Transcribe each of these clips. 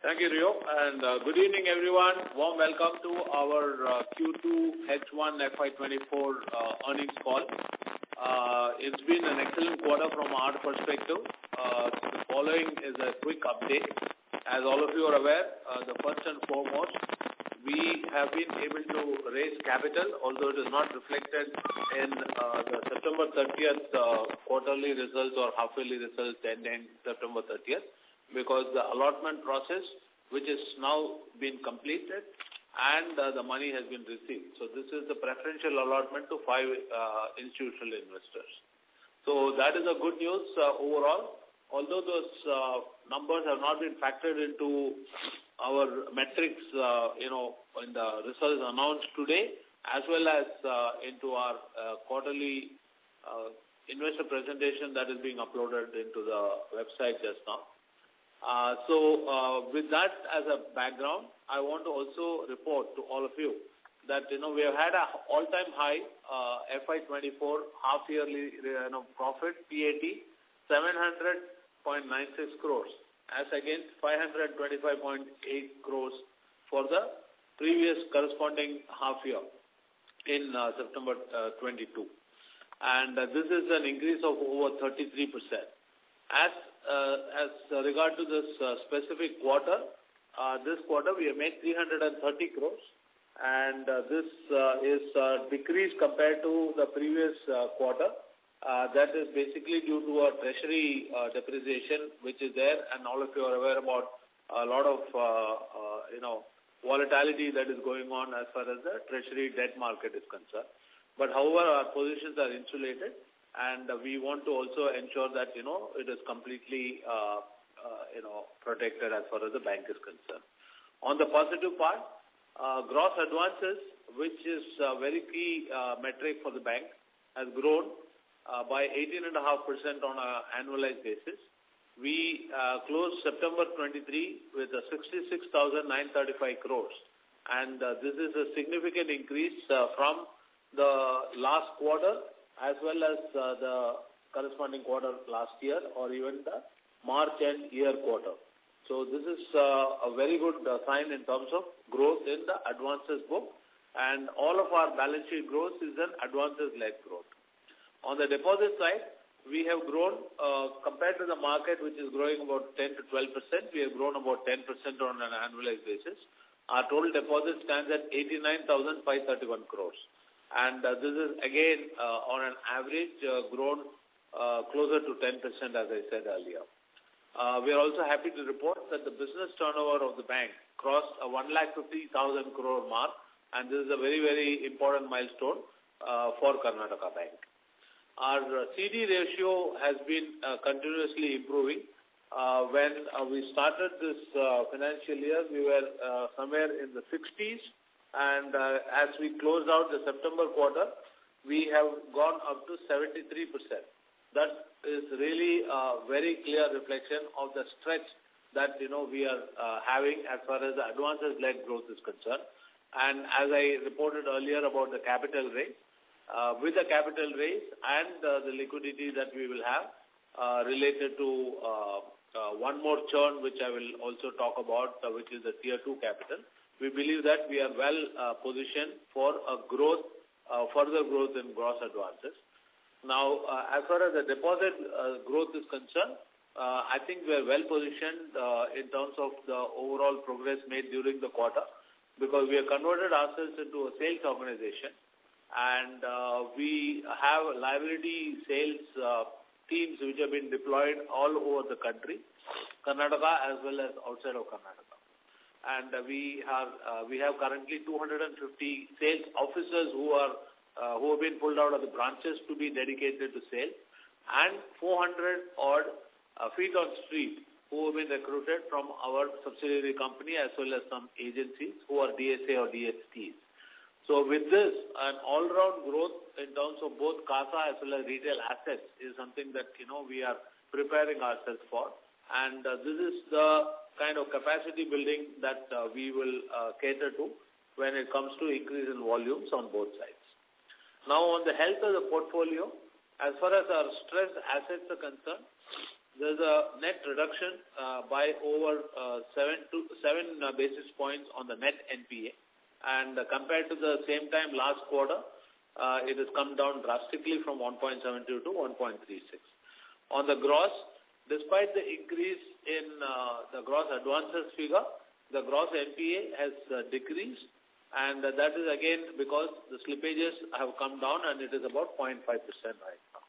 Thank you, Rio, and good evening, everyone. Warm welcome to our Q2 H1 FY24 earnings call. It's been an excellent quarter from our perspective. The following is a quick update. As all of you are aware, the first and foremost, we have been able to raise capital, although it is not reflected in the September 30th quarterly results or half-yearly results ending September 30th, because the allotment process, which is now been completed, and the money has been received. So this is the preferential allotment to 5 institutional investors. So that is a good news overall. Although those numbers have not been factored into our metrics, in the results announced today, as well as into our quarterly investor presentation that is being uploaded into the website just now. With that as a background, I want to also report to all of you that, we have had an all-time high FY24 half-yearly profit, PAT, 700.96 crores, as against 525.8 crores for the previous corresponding half-year in September 22. And this is an increase of over 33%. As regard to this specific quarter, this quarter we have made 330 crores, and this is a decrease compared to the previous quarter. That is basically due to a treasury depreciation which is there, and all of you are aware about a lot of volatility that is going on as far as the treasury debt market is concerned. But however, our positions are insulated, and we want to also ensure that it is completely protected as far as the bank is concerned. On the positive part, gross advances, which is a very key metric for the bank, has grown by 18.5% on an annualized basis. We closed September 23 with 66,935 crores, and this is a significant increase from the last quarter as well as the corresponding quarter last year, or even the March and year quarter. So this is a very good sign in terms of growth in the advances book, and all of our balance sheet growth is an advances-led growth. On the deposit side, we have grown compared to the market, which is growing about 10 to 12%. We have grown about 10% on an annualized basis. Our total deposit stands at 89,531 crores. And this is again on an average grown closer to 10%, as I said earlier. We are also happy to report that the business turnover of the bank crossed a 150,000 crore mark, and this is a very, very important milestone for Karnataka Bank. Our CD ratio has been continuously improving. When we started this financial year, we were somewhere in the 60s, and as we closed out the September quarter, we have gone up to 73%. That is really a very clear reflection of the stretch that we are having as far as the advances-led growth is concerned. And as I reported earlier about the capital raise, with the capital raise and the liquidity that we will have related to one more churn, which I will also talk about, which is the Tier 2 capital, we believe that we are well positioned for a growth, further growth in gross advances. Now, as far as the deposit growth is concerned, I think we are well positioned in terms of the overall progress made during the quarter, because we have converted ourselves into a sales organization, and we have liability sales teams which have been deployed all over the country, Karnataka as well as outside of Karnataka. And we have currently 250 sales officers who have been pulled out of the branches to be dedicated to sales, and 400 odd feet on street who have been recruited from our subsidiary company as well as some agencies who are DSA or DSTs. So with this, an all-round growth in terms of both CASA as well as retail assets is something that we are preparing ourselves for, and this is the kind of capacity building that we will cater to when it comes to increase in volumes on both sides. Now, on the health of the portfolio, as far as our stressed assets are concerned, there's a net reduction by over 7 basis points on the net NPA. And compared to the same time last quarter, it has come down drastically from 1.72 to 1.36. On the gross, despite the increase in the gross advances figure, the gross NPA has decreased, and that is again because the slippages have come down and it is about 0.5% right now.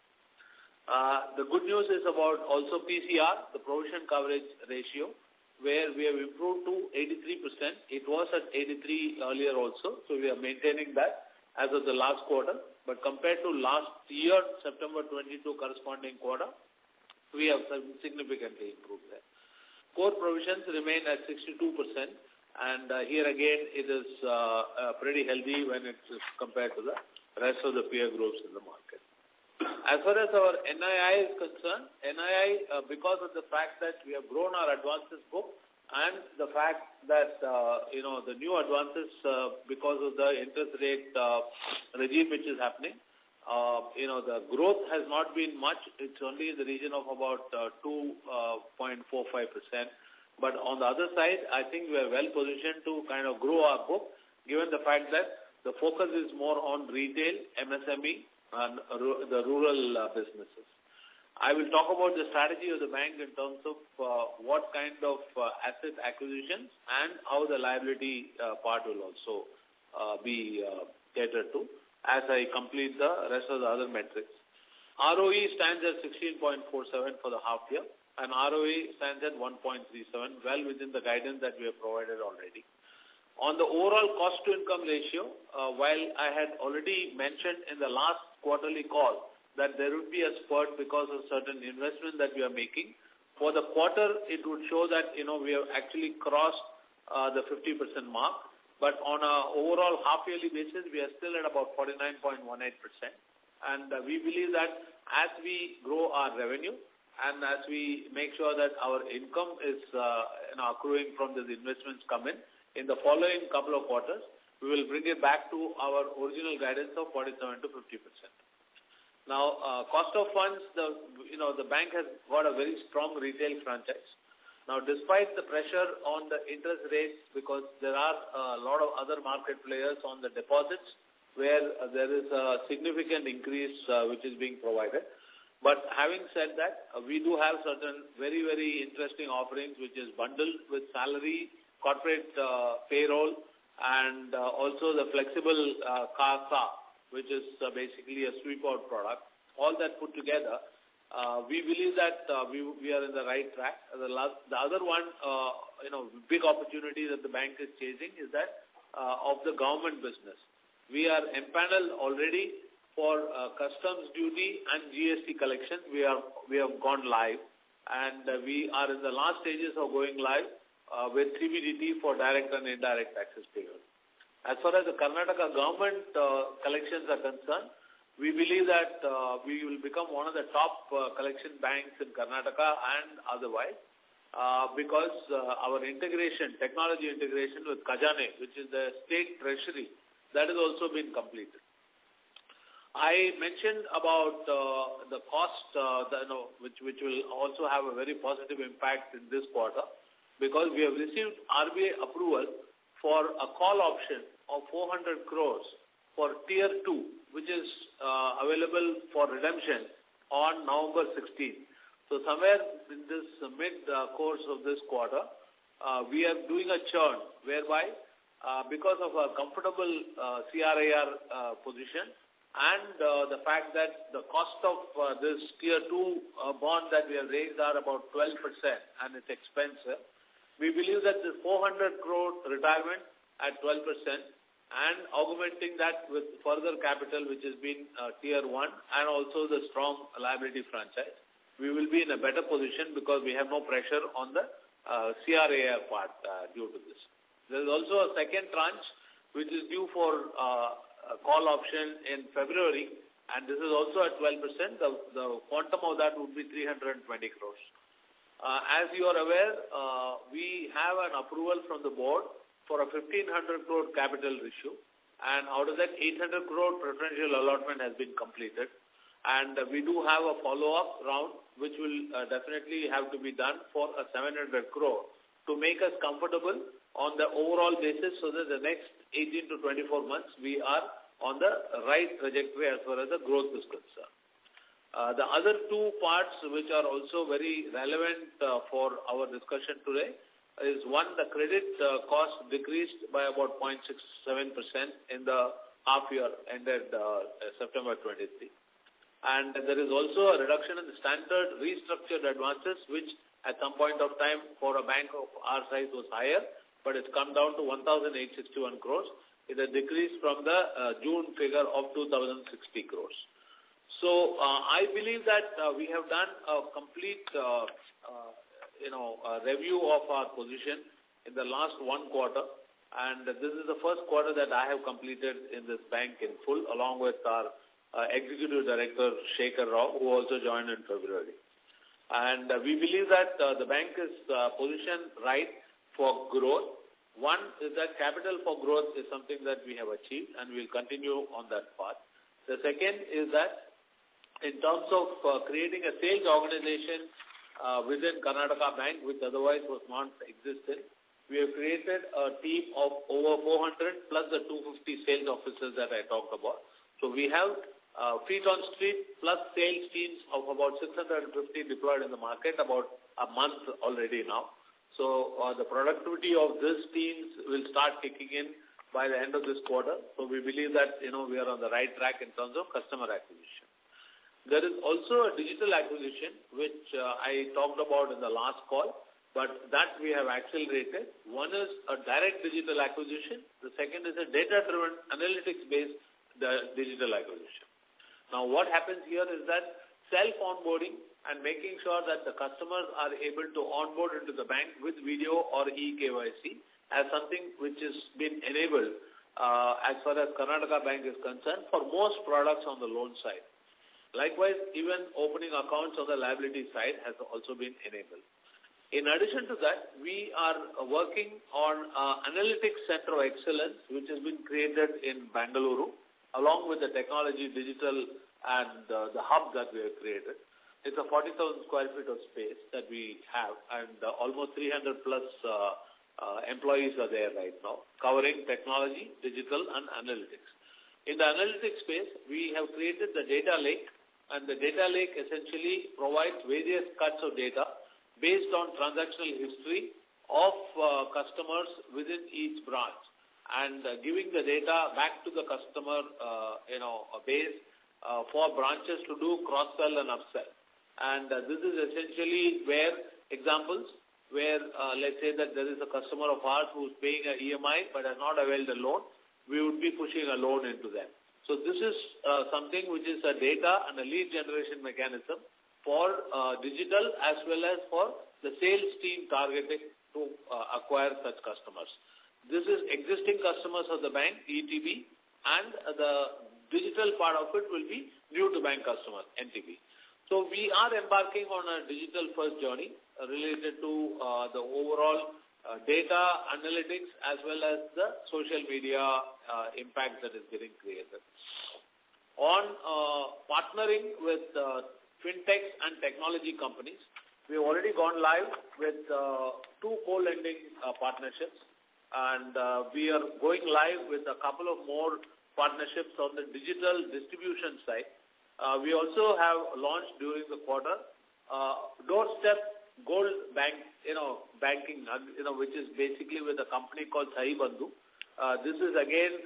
The good news is about also PCR, the provision coverage ratio, where we have improved to 83%. It was at 83 earlier also, so we are maintaining that as of the last quarter. But compared to last year, September 22 corresponding quarter, we have significantly improved there. Core provisions remain at 62%, and here again it is pretty healthy when it is compared to the rest of the peer groups in the market. As far as our NII is concerned, NII, because of the fact that we have grown our advances book and the fact that, the new advances because of the interest rate regime which is happening, the growth has not been much. It's only in the region of about 2.45%. But on the other side, I think we are well positioned to kind of grow our book, given the fact that the focus is more on retail, MSME, and the rural businesses. I will talk about the strategy of the bank in terms of what kind of asset acquisitions and how the liability part will also be catered to as I complete the rest of the other metrics. ROE stands at 16.47 for the half year, and ROA stands at 1.37, well within the guidance that we have provided already. On the overall cost-to-income ratio, while I had already mentioned in the last quarterly call that there would be a spurt because of certain investment that we are making, for the quarter it would show that we have actually crossed the 50% mark. But on an overall half-yearly basis, we are still at about 49.18%. And we believe that as we grow our revenue and as we make sure that our income is accruing from these investments come in the following couple of quarters, we will bring it back to our original guidance of 47 to 50%. Now, cost of funds, the bank has got a very strong retail franchise. Now, despite the pressure on the interest rates, because there are a lot of other market players on the deposits where there is a significant increase which is being provided. But having said that, we do have certain very, very interesting offerings which is bundled with salary, corporate payroll, and also the flexible CASA, which is basically a sweep-out product. All that put together, we believe that we are in the right track. The other one, big opportunity that the bank is chasing is that of the government business. We are empaneled already for customs duty and GST collection. We have gone live, and we are in the last stages of going live with CBDT for direct and indirect taxes payable. As far as the Karnataka government collections are concerned, we believe that we will become one of the top collection banks in Karnataka and otherwise because our technology integration with Khajane, which is the state treasury, that has also been completed. I mentioned about the cost, which will also have a very positive impact in this quarter, because we have received RBI approval for a call option of 400 crores for Tier 2, which is available for redemption on November 16th. So somewhere in this mid-course of this quarter, we are doing a churn whereby because of a comfortable CRAR position and the fact that the cost of this Tier 2 bond that we have raised are about 12% and it's expensive, we believe that this 400 crore retirement at 12% and augmenting that with further capital which has been Tier 1 and also the strong liability franchise, we will be in a better position because we have no pressure on the CRAR part due to this. There is also a second tranche which is due for a call option in February, and this is also at 12%. The quantum of that would be 320 crores. As you are aware, we have an approval from the board for a 1,500 crore capital issue, and out of that 800 crore preferential allotment has been completed. And we do have a follow-up round, which will definitely have to be done for a 700 crore to make us comfortable on the overall basis so that the next 18 to 24 months we are on the right trajectory as far as the growth is concerned. The other two parts which are also very relevant for our discussion today is one, the credit cost decreased by about 0.67% in the half year ended September 23. And there is also a reduction in the standard restructured advances, which at some point of time for a bank of our size was higher, but it's come down to 1,861 crores. It has decreased from the June figure of 2,060 crores. So I believe that we have done a complete review of our position in the last one quarter, and this is the first quarter that I have completed in this bank in full, along with our Executive Director Shekhar Rao, who also joined in February. And we believe that the bank is positioned right for growth. One is that capital for growth is something that we have achieved, and we'll continue on that path. The second is that in terms of creating a sales organization within Karnataka Bank, which otherwise was not existent, we have created a team of over 400 plus the 250 sales officers that I talked about. So we have feet on street plus sales teams of about 650 deployed in the market, about a month already now. So the productivity of these teams will start kicking in by the end of this quarter. So we believe that, we are on the right track in terms of customer acquisition. There is also a digital acquisition, which I talked about in the last call, but that we have accelerated. One is a direct digital acquisition. The second is a data-driven, analytics-based digital acquisition. Now, what happens here is that self-onboarding and making sure that the customers are able to onboard into the bank with video or eKYC as something which has been enabled as far as Karnataka Bank is concerned for most products on the loan side. Likewise, even opening accounts on the liability side has also been enabled. In addition to that, we are working on Analytics Center of Excellence, which has been created in Bangalore, along with the technology, digital, and the hub that we have created. It's a 40,000 square feet of space that we have, and almost 300 plus employees are there right now, covering technology, digital, and analytics. In the analytics space, we have created the data lake, and the data lake essentially provides various cuts of data based on transactional history of customers within each branch, and giving the data back to the customer, base for branches to do cross-sell and upsell. And this is essentially where examples where, let's say that there is a customer of ours who's paying an EMI but has not availed a loan, we would be pushing a loan into them. So this is something which is a data and a lead generation mechanism for digital as well as for the sales team targeting to acquire such customers. This is existing customers of the bank, ETB, and the digital part of it will be new to bank customers, NTB. So we are embarking on a digital first journey related to the overall data analytics as well as the social media impact that is getting created. On partnering with fintechs and technology companies, we have already gone live with two co-lending partnerships, and we are going live with a couple of more partnerships on the digital distribution side. We also have launched during the quarter doorstep gold banking, which is basically with a company called Sahi Bandhu. This is again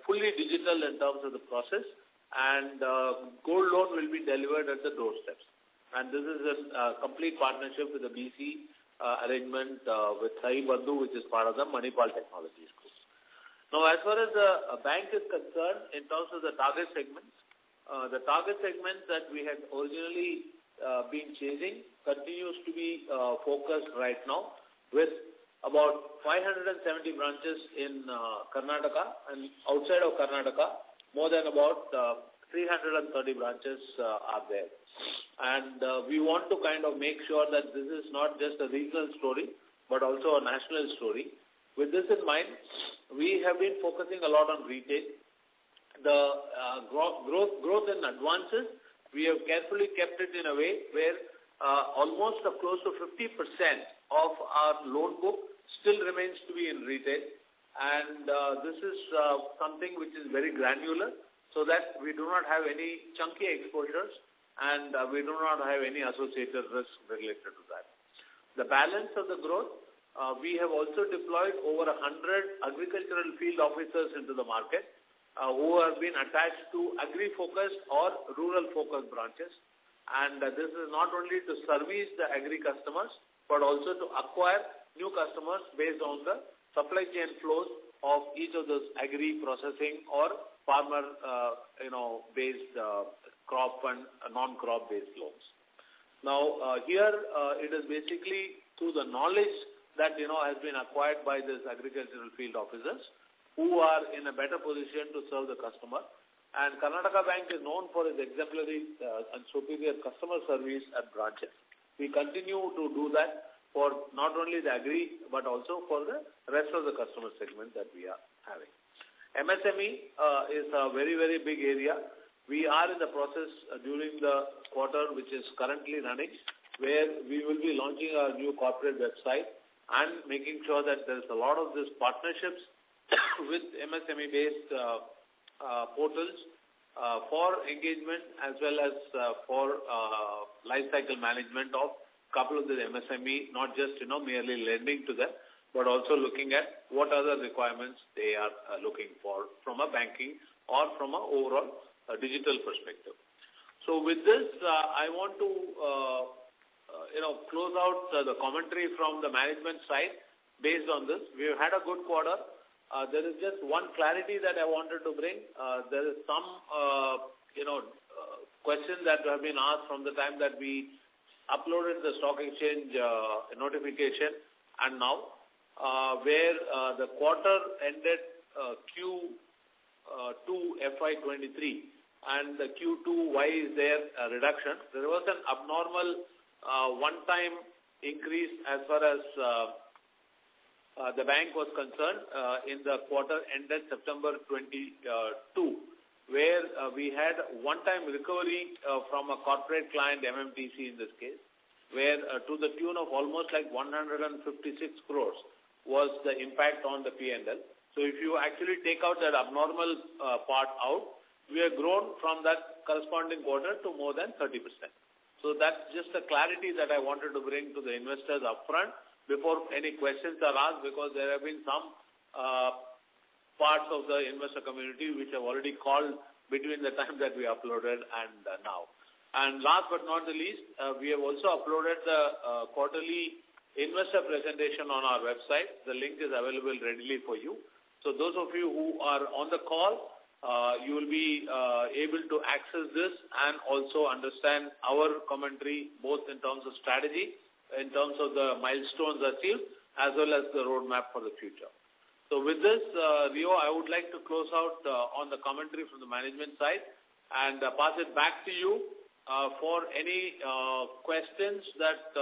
fully digital in terms of the process, and gold loan will be delivered at the doorsteps. And this is a complete partnership with the BC arrangement with Sahi Bandhu, which is part of the Manipal Technologies Group. Now, as far as the bank is concerned, in terms of the target segments that we had originally been chasing continues to be focused right now, with about 570 branches in Karnataka, and outside of Karnataka, more than about 330 branches are there. And we want to kind of make sure that this is not just a regional story, but also a national story. With this in mind, we have been focusing a lot on retail. The growth in advances, we have carefully kept it in a way where almost close to 50% of our loan book still remains to be in retail. And this is something which is very granular, so that we do not have any chunky exposures and we do not have any associated risks related to that. The balance of the growth, we have also deployed over 100 agricultural field officers into the market who have been attached to agri-focused or rural-focused branches. And this is not only to service the agri customers, but also to acquire new customers based on the supply chain flows of each of those agri processing or farmer, based crop and non-crop based loans. Now, here it is basically through the knowledge that, has been acquired by these agricultural field officers who are in a better position to serve the customer. And Karnataka Bank is known for its exemplary and superior customer service at branches. We continue to do that for not only the agri, but also for the rest of the customer segment that we are having. MSME is a very, very big area. We are in the process during the quarter, which is currently running, where we will be launching our new corporate website and making sure that there is a lot of these partnerships with MSME-based portals for engagement as well as for life cycle management of couple of the MSME, not just, merely lending to them, but also looking at what other requirements they are looking for from a banking or from an overall digital perspective. So with this, I want to, close out the commentary from the management side based on this. We have had a good quarter. There is just one clarity that I wanted to bring. There is some, questions that have been asked from the time that we uploaded the stock exchange notification and now, where the quarter ended Q2 FY23 and the Q2, why is there a reduction? There was an abnormal one-time increase as far as the bank was concerned in the quarter ended September 22, where we had one-time recovery from a corporate client, MMTC in this case, where to the tune of almost like 156 crores was the impact on the P&L. So if you actually take out that abnormal part out, we have grown from that corresponding quarter to more than 30%. So that's just a clarity that I wanted to bring to the investors upfront before any questions are asked, because there have been some parts of the investor community which have already called between the time that we uploaded and now. And last but not the least, we have also uploaded the quarterly investor presentation on our website. The link is available readily for you. So those of you who are on the call, you will be able to access this and also understand our commentary both in terms of strategy, in terms of the milestones achieved, as well as the roadmap for the future. So with this, Rio, I would like to close out on the commentary from the management side and pass it back to you for any questions that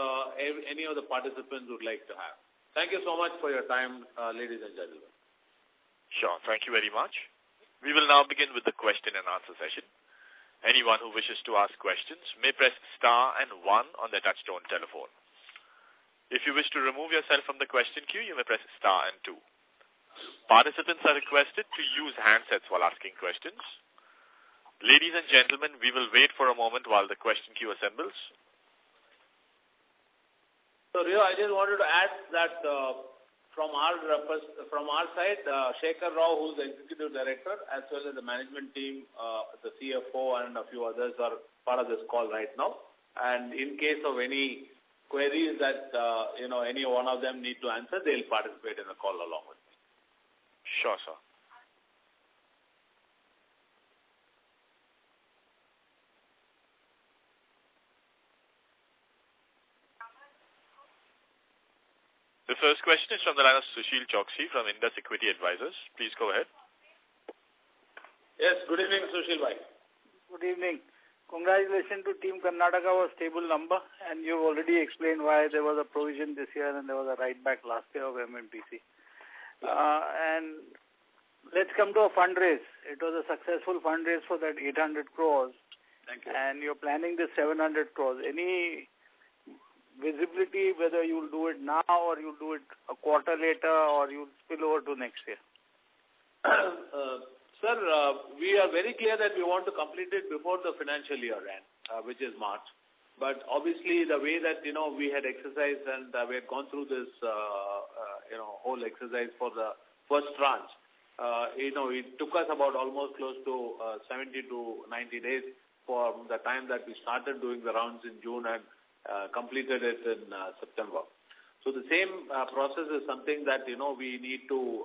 any of the participants would like to have. Thank you so much for your time, ladies and gentlemen. Sure. Thank you very much. We will now begin with the question and answer session. Anyone who wishes to ask questions may press star and 1 on their touchtone telephone. If you wish to remove yourself from the question queue, you may press star and 2. Participants are requested to use handsets while asking questions. Ladies and gentlemen, we will wait for a moment while the question queue assembles. So, Rio, I just wanted to add that from our side, Shekhar Rao, who's the executive director, as well as the management team, the CFO, and a few others are part of this call right now. And in case of any queries that any one of them need to answer, they'll participate in the call along with me. Sure, sir. The first question is from the line of Sushil Choksey from Indus Equity Advisors. Please go ahead. Yes, good evening, Sushil bhai. Good evening. Congratulations to Team Karnataka for a stable number, and you've already explained why there was a provision this year and there was a write-back last year of MMTC. And let's come to a fundraise. It was a successful fundraise for that 800 crores. Thank you. And you're planning the 700 crores. Any visibility whether you'll do it now or you'll do it a quarter later or you'll spill over to next year? Sir, we are very clear that we want to complete it before the financial year end, which is March. But obviously, the way that, we had exercised and we had gone through this, whole exercise for the first tranche, it took us about almost close to 70 to 90 days from the time that we started doing the rounds in June and completed it in September. So the same process is something that, we need to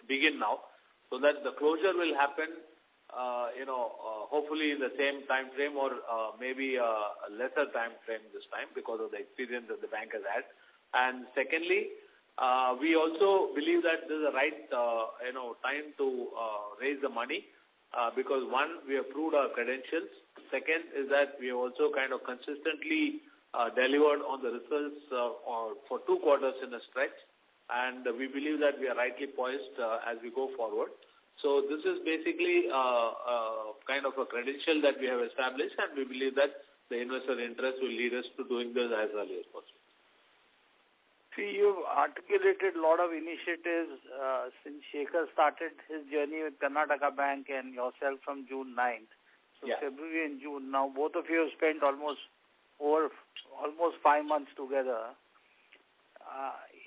begin now, so that the closure will happen, hopefully in the same time frame or maybe a lesser time frame this time because of the experience that the bank has had. And secondly, we also believe that this is the right, time to raise the money because one, we have proved our credentials. Second is that we have also kind of consistently delivered on the results for 2 quarters in a stretch. And we believe that we are rightly poised as we go forward. So this is basically kind of a credential that we have established, and we believe that the investor interest will lead us to doing this as early as possible. See, you've articulated a lot of initiatives since Shekhar started his journey with Karnataka Bank and yourself from June 9th. So February and June. Now both of you have spent almost 5 months together.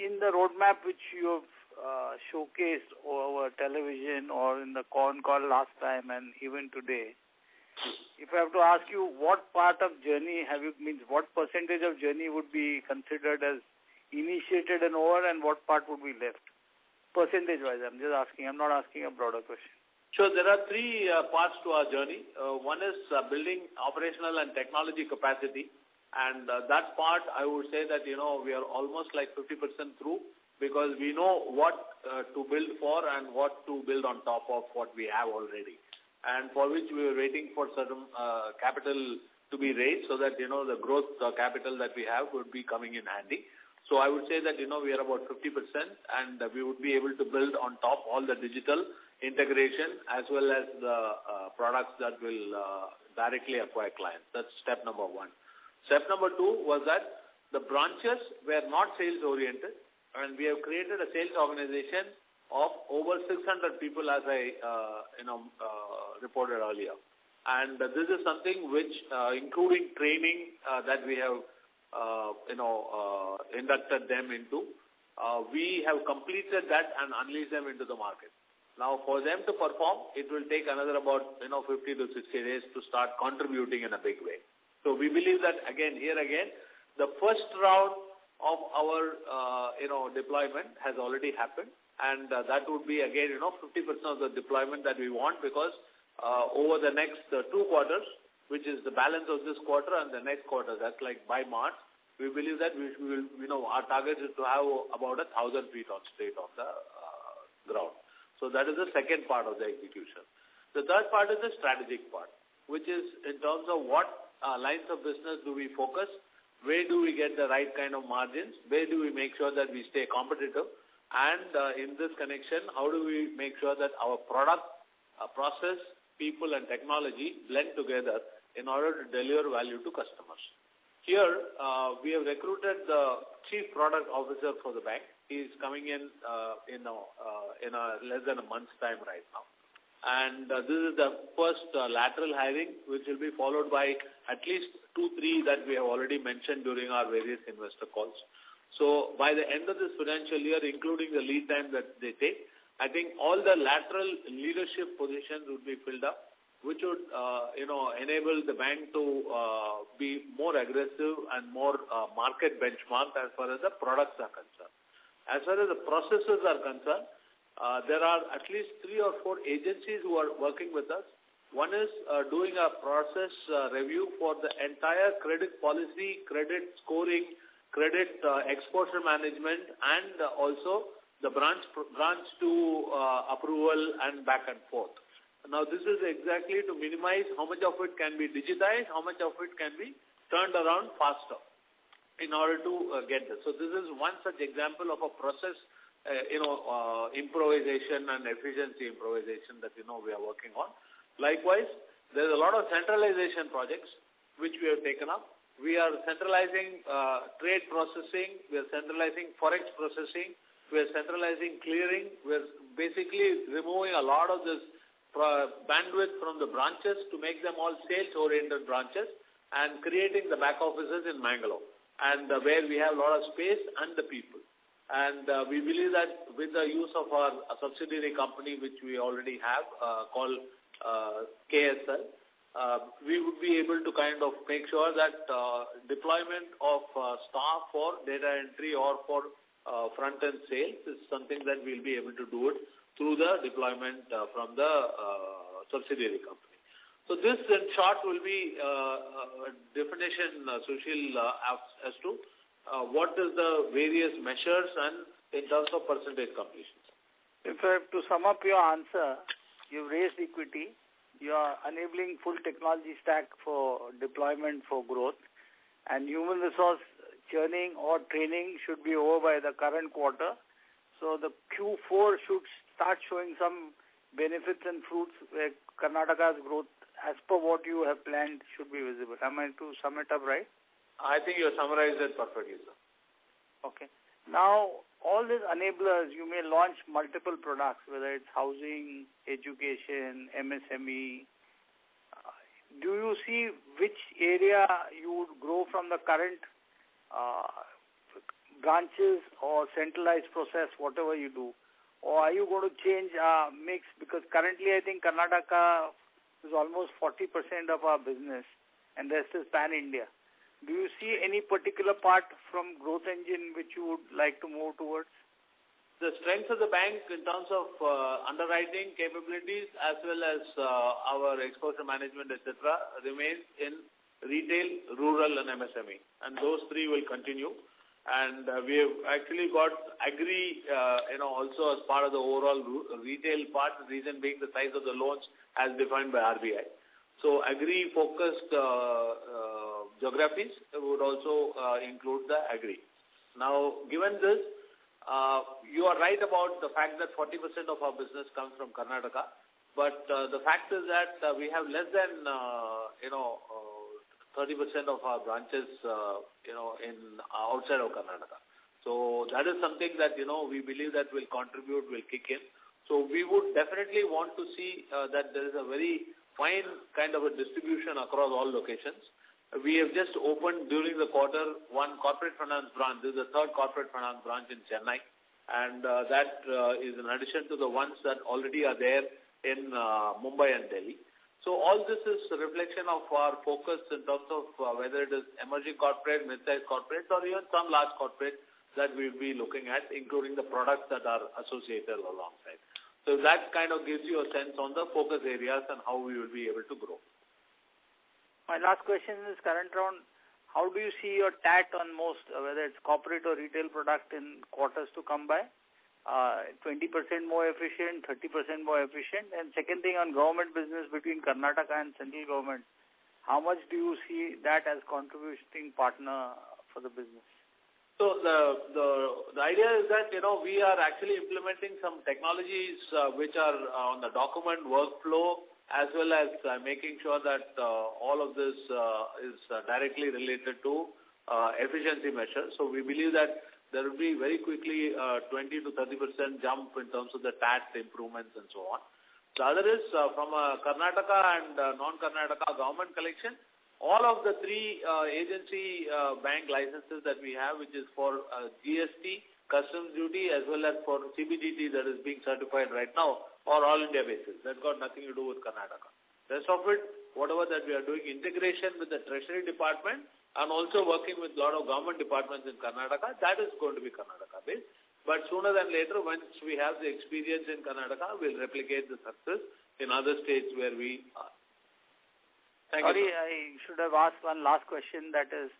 In the roadmap which you have showcased over television or in the Concall last time and even today, if I have to ask you what part of journey what percentage of journey would be considered as initiated and over and what part would be left? Percentage-wise, I'm just asking. I'm not asking a broader question. Sure, there are 3 parts to our journey. One is building operational and technology capacity. And that part, I would say that, we are almost like 50% through because we know what to build for and what to build on top of what we have already. And for which we were waiting for certain capital to be raised so that, the growth capital that we have would be coming in handy. So I would say that, we are about 50% and we would be able to build on top all the digital integration as well as the products that will directly acquire clients. That's step number 1. Step number 2 was that the branches were not sales-oriented, and we have created a sales organization of over 600 people, as I reported earlier. And this is something which, including training that we have, inducted them into, we have completed that and unleashed them into the market. Now, for them to perform, it will take another about 50 to 60 days to start contributing in a big way. So we believe that here again, the first round of our, deployment has already happened. And that would be again, 50% of the deployment that we want because over the next 2 quarters, which is the balance of this quarter and the next quarter, that's like by March, we believe that we will, our target is to have about 1,000 feet on straight on the ground. So that is the second part of the execution. The third part is the strategic part, which is in terms of what lines of business do we focus, where do we get the right kind of margins, where do we make sure that we stay competitive, and in this connection, how do we make sure that our product, process, people and technology blend together in order to deliver value to customers. Here, we have recruited the Chief Product Officer for the bank. He is coming in less than a month's time right now. And this is the first lateral hiring, which will be followed by at least 2-3 that we have already mentioned during our various investor calls. So by the end of this financial year, including the lead time that they take, I think all the lateral leadership positions would be filled up, which would, enable the bank to be more aggressive and more market benchmarked as far as the products are concerned. As far as the processes are concerned, there are at least 3 or 4 agencies who are working with us. One is doing a process review for the entire credit policy, credit scoring, credit exposure management, and also the branch to approval and back and forth. Now, this is exactly to minimize how much of it can be digitized, how much of it can be turned around faster in order to get this. So this is one such example of a process improvisation and efficiency improvisation that, we are working on. Likewise, There's a lot of centralization projects which we have taken up. We are centralizing trade processing. We are centralizing forex processing. We are centralizing clearing. We are basically removing a lot of this bandwidth from the branches to make them all sales-oriented branches and creating the back offices in Mangalore, and where we have a lot of space and the people. And we believe that with the use of our subsidiary company, which we already have, called KSL, we would be able to kind of make sure that deployment of staff for data entry or for front-end sales is something that we'll be able to do it through the deployment from the subsidiary company. So this, in short, will be a definition, Sushil, as to what is the various measures and in terms of percentage completion. If I have to sum up your answer, you've raised equity, you are enabling full technology stack for deployment for growth, and human resource churning or training should be over by the current quarter. So the Q4 should start showing some benefits and fruits where Karnataka's growth, as per what you have planned, should be visible. Am I to sum it up right? I think you summarized it perfectly, sir. Okay. Now, all these enablers, you may launch multiple products, whether it's housing, education, MSME. Do you see which area you would grow from the current branches or centralized process, whatever you do? Or are you going to change mix? Because currently I think Karnataka is almost 40% of our business and the rest is pan-India. Do you see any particular part from growth engine which you would like to move towards? The strength of the bank in terms of underwriting capabilities as well as our exposure management, etc., remains in retail, rural and MSME. And those three will continue. And we have actually got agri, also as part of the overall retail part, the reason being the size of the loans as defined by RBI. So agri-focused geographies would also include the agri. Now, given this, you are right about the fact that 40% of our business comes from Karnataka, but the fact is that we have less than, 30% of our branches, in outside of Karnataka. So that is something that, we believe that will contribute, will kick in. So we would definitely want to see that there is a very fine kind of a distribution across all locations. We have just opened during the quarter one corporate finance branch. This is the third corporate finance branch in Chennai. And that is in addition to the ones that already are there in Mumbai and Delhi. So all this is a reflection of our focus in terms of whether it is emerging corporate, mid-sized corporates, or even some large corporates that we will be looking at, including the products that are associated alongside. So that kind of gives you a sense on the focus areas and how we will be able to grow. My last question is current round. How do you see your TAT on most, whether it's corporate or retail product in quarters to come by? 20% more efficient, 30% more efficient? And second thing, on government business between Karnataka and central government, how much do you see that as contributing partner for the business? So the idea is that, we are actually implementing some technologies which are on the document workflow, as well as making sure that all of this is directly related to efficiency measures. So we believe that there will be very quickly 20 to 30% jump in terms of the tax improvements and so on. The other is from Karnataka and non-Karnataka government collection, all of the three agency bank licenses that we have, which is for GST, customs duty, as well as for CBDT that is being certified right now, are all India basis. That's got nothing to do with Karnataka. Rest of it, whatever that we are doing, integration with the Treasury Department and also working with a lot of government departments in Karnataka, that is going to be Karnataka based. But sooner than later, once we have the experience in Karnataka, we'll replicate the success in other states where we are. Sorry, I should have asked one last question. That is,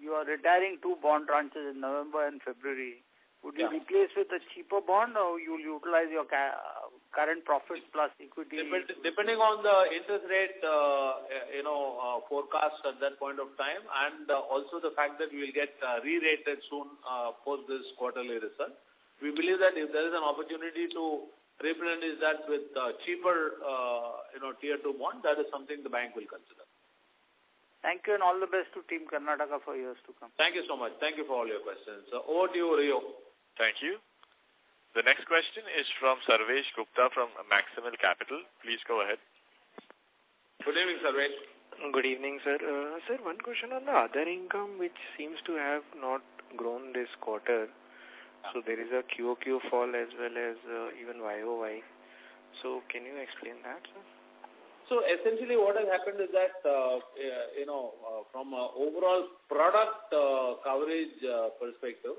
you are retiring 2 bond tranches in November and February. Would you replace with a cheaper bond, or you will utilize your current profit plus equity? Depending on the interest rate, forecast at that point of time, and also the fact that we will get re-rated soon post this quarterly result. We believe that if there is an opportunity to replenish that with cheaper, Tier 2 bond, that is something the bank will consider. Thank you and all the best to Team Karnataka for years to come. Thank you so much. Thank you for all your questions. Over to you, Rio. Thank you. The next question is from Sarvesh Gupta from Maximal Capital. Please go ahead. Good evening, Sarvesh. Good evening, sir. Sir, one question on the other income, which seems to have not grown this quarter. So there is a QOQ fall as well as even YOY. So can you explain that, sir? So essentially what has happened is that, from an overall product coverage perspective,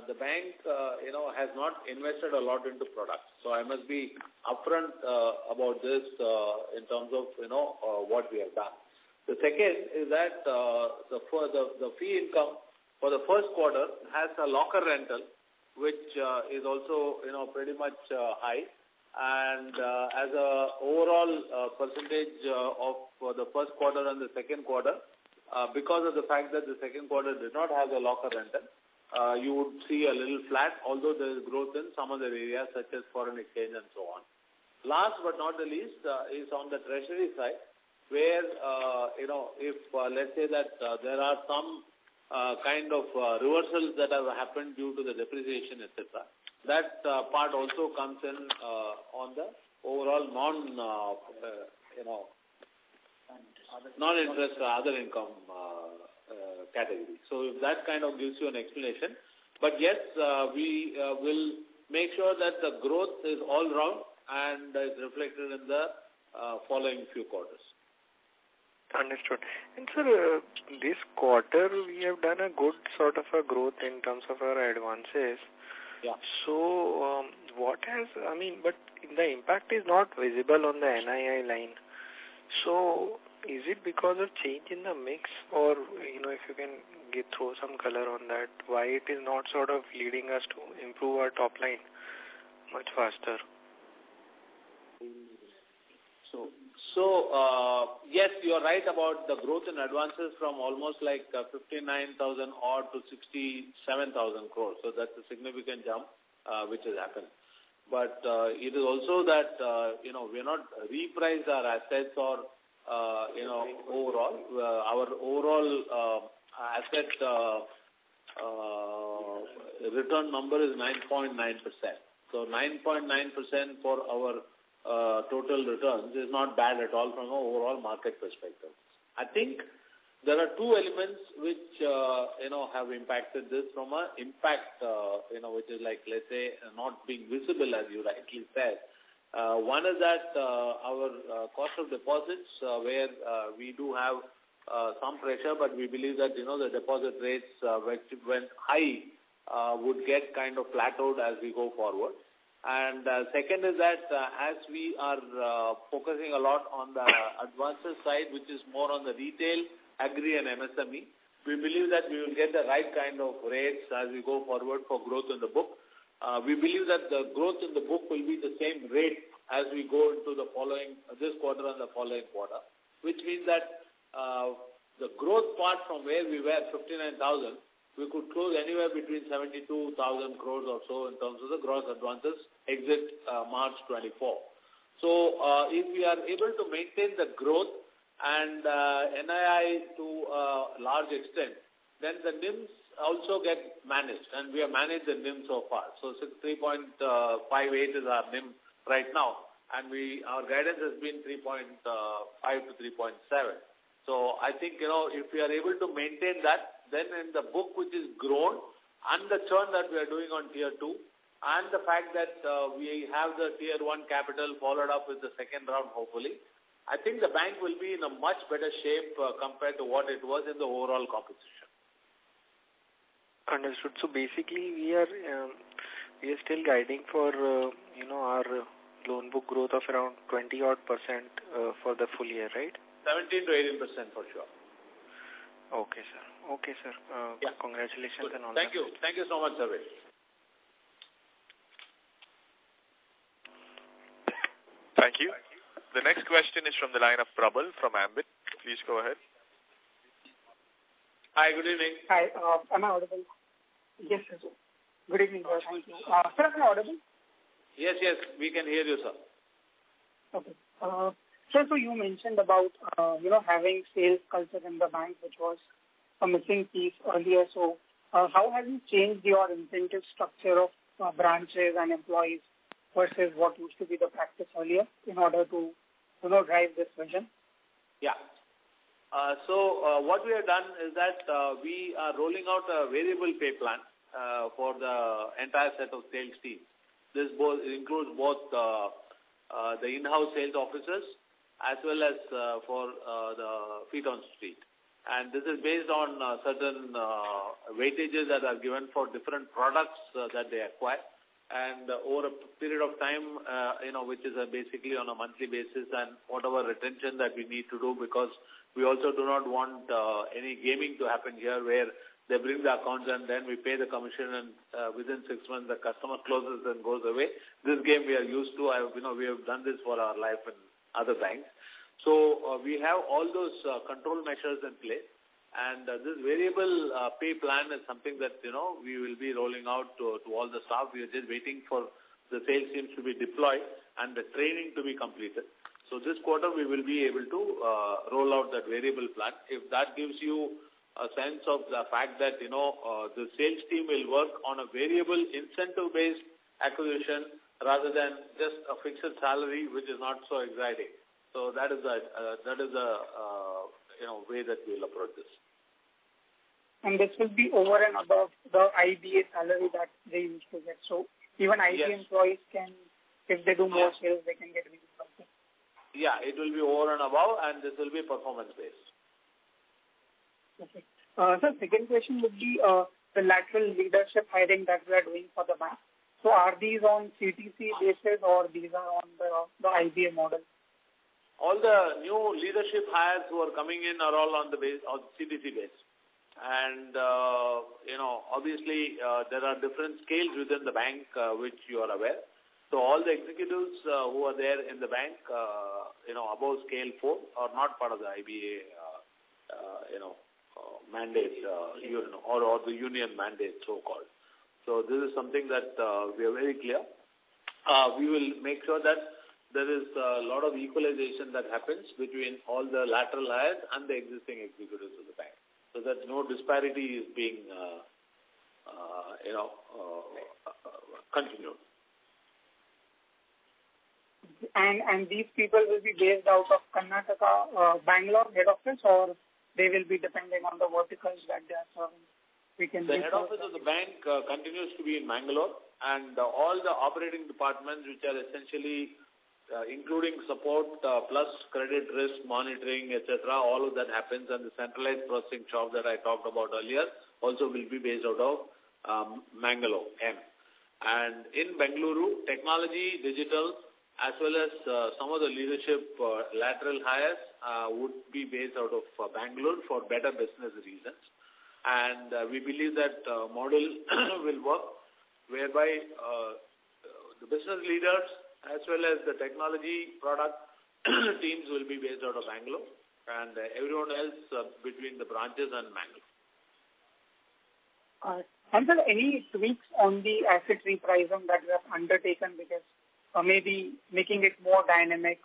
the bank, has not invested a lot into products. So I must be upfront about this in terms of, what we have done. The second is that the fee income for the first quarter has a locker rental, which is also, pretty much high. And as a overall percentage of the first quarter and the second quarter, because of the fact that the second quarter did not have the locker rental, you would see a little flat, although there is growth in some other areas such as foreign exchange and so on. Last but not the least is on the treasury side, where, if let's say that there are some kind of reversals that have happened due to the depreciation, etc., that part also comes in on the overall non-interest other income category. So if that kind of gives you an explanation. But yes, we will make sure that the growth is all round and is reflected in the following few quarters. Understood. And sir, this quarter we have done a good sort of a growth in terms of our advances. Yeah. So, but the impact is not visible on the NII line. So, is it because of change in the mix, or, if you can throw some color on that, why it is not sort of leading us to improve our top line much faster? So, yes, you are right about the growth in advances from almost like 59,000 odd to 67,000 crores. So that's a significant jump which has happened. But it is also that, we are not repriced our assets or, overall. Our overall asset return number is 9.9%. So 9.9% for our total returns is not bad at all from an overall market perspective. I think there are two elements which, have impacted this from an impact, which is like, let's say, not being visible as you rightly said. One is that our cost of deposits, where we do have some pressure, but we believe that, the deposit rates which went high would get kind of plateaued as we go forward. And second is that as we are focusing a lot on the advances side, which is more on the retail, agri and MSME, we believe that we will get the right kind of rates as we go forward for growth in the book. We believe that the growth in the book will be the same rate as we go into the this quarter and the following quarter, which means that the growth part from where we were, 59,000, we could close anywhere between 72,000 crores or so in terms of the gross advances exit March 24. So if we are able to maintain the growth and NII to a large extent, then the NIMs also get managed, and we have managed the NIM so far. So 3.58 is our NIM right now, and our guidance has been 3.5 to 3.7. So I think, if we are able to maintain that, then in the book which is grown and the churn that we are doing on Tier 2 and the fact that we have the Tier 1 capital followed up with the second round hopefully, I think the bank will be in a much better shape compared to what it was in the overall competition. Understood. So basically we are still guiding for, our loan book growth of around 20-odd% for the full year, right? 17 to 18% for sure. Okay, sir. Yeah. Congratulations. Good. And all Thank you. Thank you so much, Sarvesh. Thank you. The next question is from the line of Prabal from Ambit. Please go ahead. Hi, good evening. Hi, am I audible? Yes, sir. Good evening, sir. Thank you. Sir, am I audible? Yes, we can hear you, sir. Okay. Sir, so you mentioned about, having sales culture in the bank, which was a missing piece earlier. So, how have you changed your incentive structure of branches and employees versus what used to be the practice earlier in order to, drive this vision? Yeah. So what we have done is that we are rolling out a variable pay plan for the entire set of sales teams. This includes both the in-house sales officers as well as for the feet on street. And this is based on certain weightages that are given for different products that they acquire. And over a period of time, which is basically on a monthly basis, and whatever retention that we need to do, because we also do not want any gaming to happen here where they bring the accounts and then we pay the commission and within 6 months the customer closes and goes away. This game we are used to. We have done this for our life in other banks. So we have all those control measures in place. And this variable pay plan is something that, we will be rolling out to all the staff. We are just waiting for the sales teams to be deployed and the training to be completed. So this quarter we will be able to roll out that variable plan. If that gives you a sense of the fact that, the sales team will work on a variable incentive-based acquisition rather than just a fixed salary, which is not so exciting. So that is the way that we will approach this. And this will be over and above the IBA salary that they used to get. So even IBA employees can, if they do more sales, they can get really something. Yeah, it will be over and above, and this will be performance-based. Okay. Sir, second question would be the lateral leadership hiring that we are doing for the bank. So are these on CTC basis or these are on the IBA model? All the new leadership hires who are coming in are all on the CTC base. And, obviously, there are different scales within the bank, which you are aware. So all the executives who are there in the bank, above scale 4 are not part of the IBA, mandate, or the union mandate, so-called. So this is something that we are very clear. We will make sure that there is a lot of equalization that happens between all the lateral hires and the existing executives of the bank, so that no disparity is being, continued. And these people will be based out of Karnataka, Bangalore head office, or they will be depending on the verticals that they are serving? The head office of the bank continues to be in Bangalore, and all the operating departments, which are essentially including support plus credit risk monitoring, etc., all of that happens, and the centralized processing shop that I talked about earlier also will be based out of Mangalore, M. And in Bengaluru, technology, digital, as well as some of the leadership lateral hires would be based out of Bangalore for better business reasons. And we believe that model will work, whereby the business leaders as well as the technology product teams will be based out of Bangalore, and everyone else between the branches and Bangalore. And there any tweaks on the asset repricing that we have undertaken, because maybe making it more dynamic,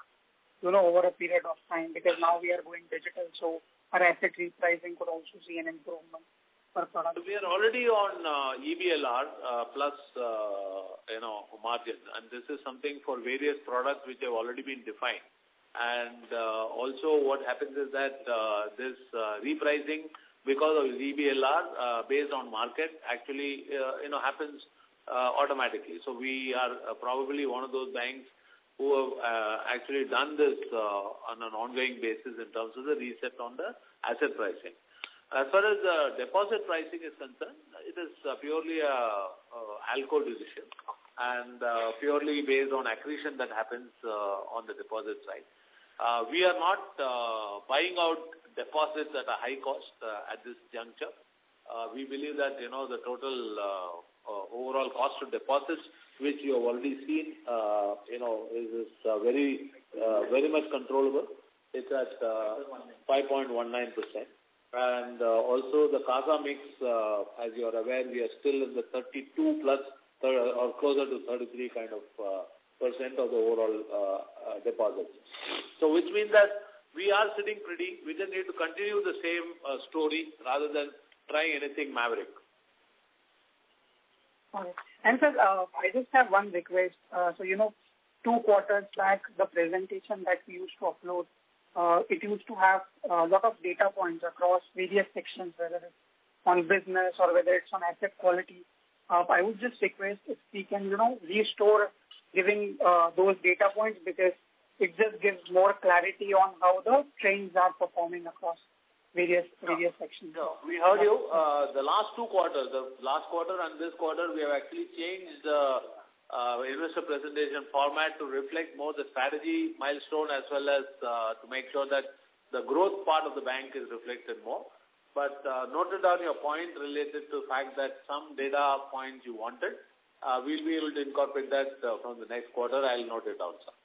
over a period of time, because now we are going digital, so our asset repricing could also see an improvement per product? We are already on EBLR plus, margins, and this is something for various products which have already been defined. And also what happens is that this repricing, because of EBLR based on market, actually, happens automatically. So we are probably one of those banks who have actually done this on an ongoing basis in terms of the reset on the asset pricing. As far as deposit pricing is concerned, it is purely a ALCO decision and purely based on accretion that happens on the deposit side. We are not buying out deposits at a high cost at this juncture. We believe that, the total overall cost of deposits, which you have already seen, is very much controllable. It's at 5.19%. And also the CASA mix, as you are aware, we are still in the 32 plus or closer to 33 kind of percent of the overall deposits. So which means that we are sitting pretty. We just need to continue the same story rather than trying anything maverick. Okay. And sir, I just have one request. So, 2 quarters back, the presentation that we used to upload, it used to have a lot of data points across various sections, whether it's on business or whether it's on asset quality. I would just request if we can, restore giving those data points, because it just gives more clarity on how the trends are performing across various sections. No, we heard you. The last 2 quarters, the last quarter and this quarter, we have actually changed the investor presentation format to reflect more the strategy milestone as well as to make sure that the growth part of the bank is reflected more. But noted down your point related to the fact that some data points you wanted. We'll be able to incorporate that from the next quarter. I'll note it down, sir.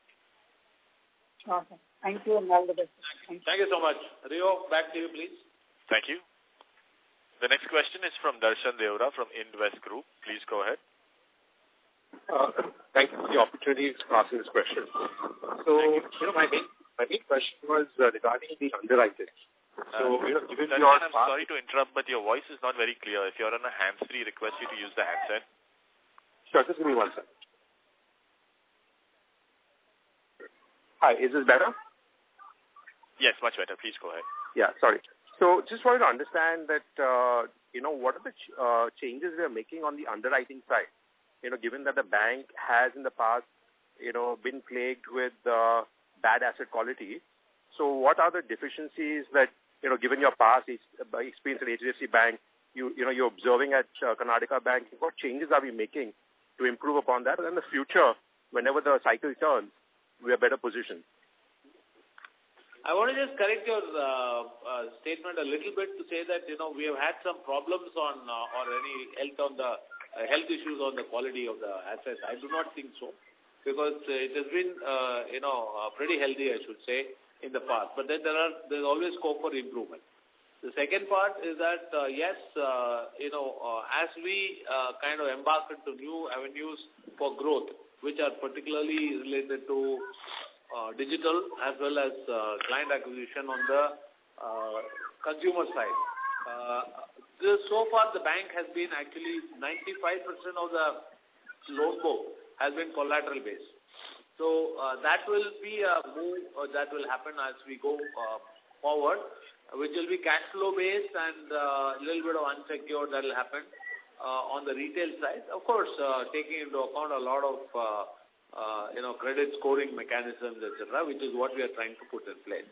Okay. Thank you and all the best. Thank you so much. Rio, back to you, please. Thank you. The next question is from Darshan Deora from Indvest Group. Please go ahead. Thank you for the opportunity to ask this question. So, my main question was regarding the underwriting. So, given Darshan, your... I'm sorry to interrupt, but your voice is not very clear. If you're on a hands-free, request you to use the handset. Sure, just give me 1 second. Hi, is this better? Yes, much better. Please go ahead. Yeah, sorry. So just wanted to understand that, what are the changes we are making on the underwriting side? Given that the bank has in the past, been plagued with bad asset quality. So what are the deficiencies that, given your past experience at HDFC Bank, you're observing at Karnataka Bank, what changes are we making to improve upon that? And in the future, whenever the cycle turns, we are better positioned. I want to just correct your statement a little bit to say that, we have had some problems on or any health issues on the quality of the assets. I do not think so, because it has been, pretty healthy, I should say, in the past. But then there's always scope for improvement. The second part is that, yes, as we kind of embark into new avenues for growth, which are particularly related to digital as well as client acquisition on the consumer side. So far, the bank has been actually 95% of the loan book has been collateral based. So that will be a move that will happen as we go forward, which will be cash flow based and a little bit of unsecured that will happen on the retail side. Of course, taking into account a lot of credit scoring mechanisms, etc., which is what we are trying to put in place.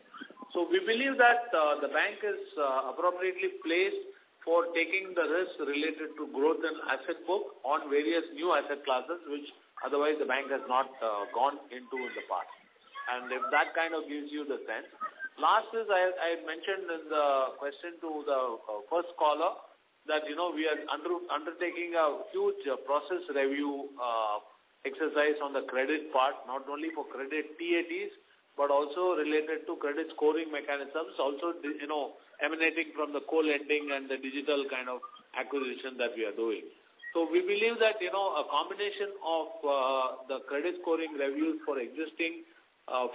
So we believe that the bank is appropriately placed for taking the risk related to growth and asset book on various new asset classes, which otherwise the bank has not gone into in the past. And if that kind of gives you the sense. Last is, I mentioned in the question to the first caller that, we are undertaking a huge process review exercise on the credit part, not only for credit TATs, but also related to credit scoring mechanisms, also, emanating from the co-lending and the digital kind of acquisition that we are doing. So we believe that, a combination of the credit scoring reviews for existing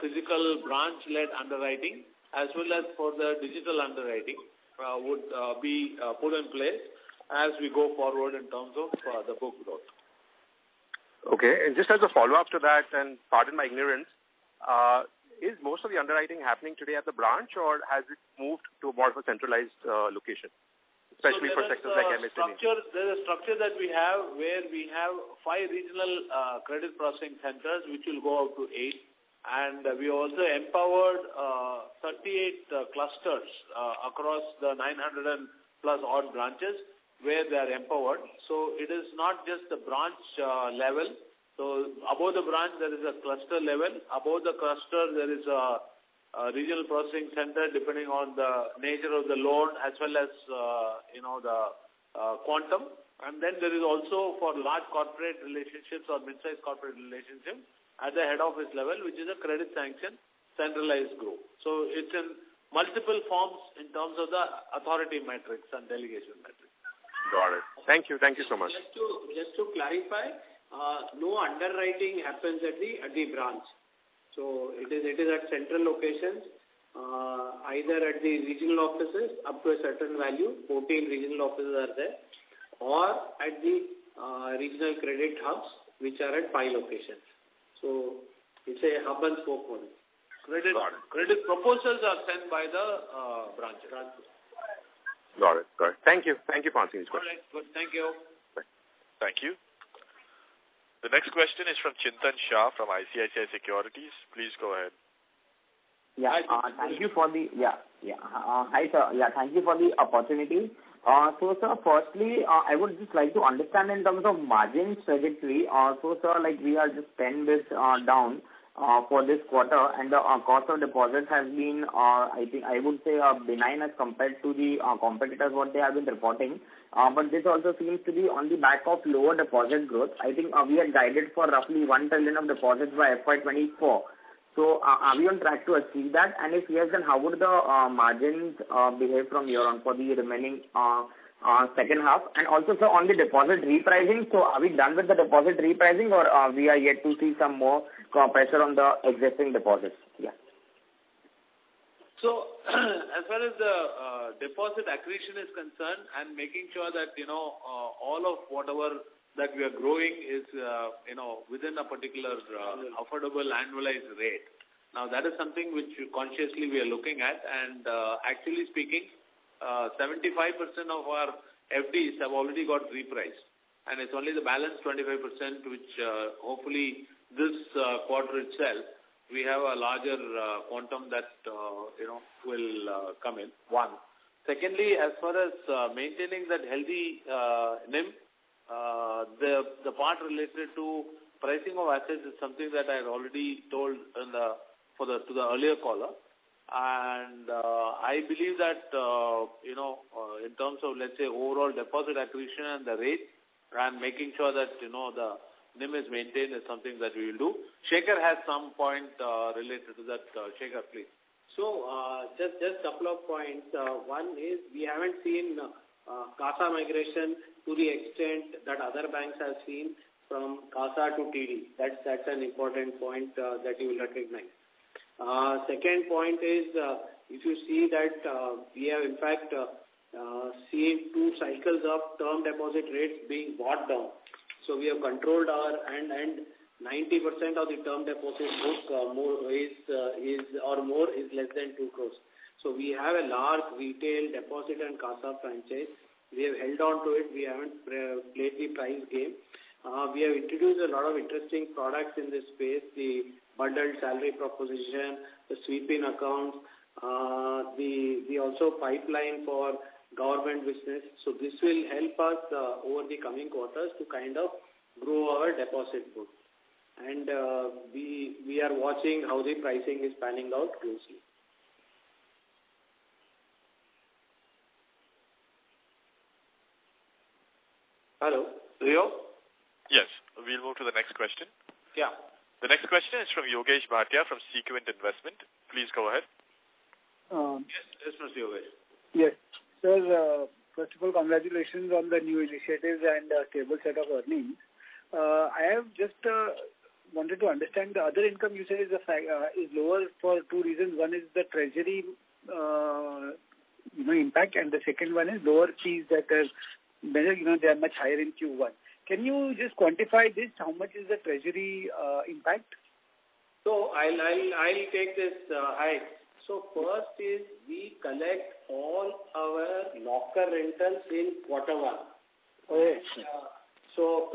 physical branch-led underwriting as well as for the digital underwriting would be put in place as we go forward in terms of the book growth. Okay, and just as a follow-up to that, and pardon my ignorance, is most of the underwriting happening today at the branch, or has it moved to more of a centralized location, especially for sectors like MSME? There's a structure that we have where we have 5 regional credit processing centers, which will go up to 8. And we also empowered 38 clusters across the 900 and plus odd branches where they are empowered. So it is not just the branch level. So above the branch, there is a cluster level. Above the cluster, there is a regional processing center depending on the nature of the loan as well as, the quantum. And then there is also for large corporate relationships or mid-sized corporate relationships at the head office level, which is a credit sanction centralized group. So it's in multiple forms in terms of the authority metrics and delegation metrics. Got it. Thank you. Thank you so much. Just to clarify, no underwriting happens at the branch. So it is at central locations, either at the regional offices up to a certain value, 14 regional offices are there, or at the regional credit hubs, which are at 5 locations. So it's a hub and spoke model. Credit proposals are sent by the branches. Got it. Thank you for answering this question. All right, good. Thank you. Thank you. The next question is from Chintan Shah from ICICI Securities. Please go ahead. Yeah, thank you for the hi sir. Yeah, thank you for the opportunity. So sir, firstly, I would just like to understand in terms of margin trajectory. So sir, like we are just 10 bits down for this quarter, and the cost of deposits has been, I would say, benign as compared to the competitors what they have been reporting. But this also seems to be on the back of lower deposit growth. I think we had guided for roughly 1 trillion of deposits by FY2024. So are we on track to achieve that? And if yes, then how would the margins behave from here on for the remaining second half? And also, sir, on the deposit repricing, so are we done with the deposit repricing, or we are yet to see some more pressure on the existing deposits? Yeah. So, as far as the deposit accretion is concerned, and making sure that, all of whatever that we are growing is, within a particular affordable annualized rate. Now, that is something which consciously we are looking at, and actually speaking, 75% of our FDs have already got repriced, and it's only the balance 25% which hopefully this quarter itself we have a larger quantum that will come in. One. Secondly, as far as maintaining that healthy NIM, the part related to pricing of assets is something that I had already told to the earlier caller. And I believe that, in terms of, let's say, overall deposit accretion and the rate, and making sure that, the NIM is maintained is something that we will do. Shekhar has some point related to that. Shekhar, please. So, just couple of points. One is we haven't seen CASA migration to the extent that other banks have seen from CASA to TD. That's an important point that you will recognize. Second point is, if you see that we have in fact seen 2 cycles of term deposit rates being brought down. So we have controlled our and 90% of the term deposit book is less than 2 crores. So we have a large retail deposit and CASA franchise. We have held on to it. We haven't played the price game. We have introduced a lot of interesting products in this space, the bundled salary proposition, the sweep-in accounts, the also pipeline for government business. So this will help us over the coming quarters to kind of grow our deposit book. And we are watching how the pricing is panning out closely. Hello, Rio? Yes, we'll move to the next question. Yeah. The next question is from Yogesh Bhatia from Sequent Investment. Please go ahead. Yes, Mr. Yogesh. Yes. Sir, first of all, congratulations on the new initiatives and stable set of earnings. I have just wanted to understand the other income you said is lower for 2 reasons. One is the treasury impact, and the second one is lower fees that are they are much higher in Q1. Can you just quantify this? How much is the treasury impact? So I'll take this. Hi. So first is we collect all our locker rentals in Q1. Okay. So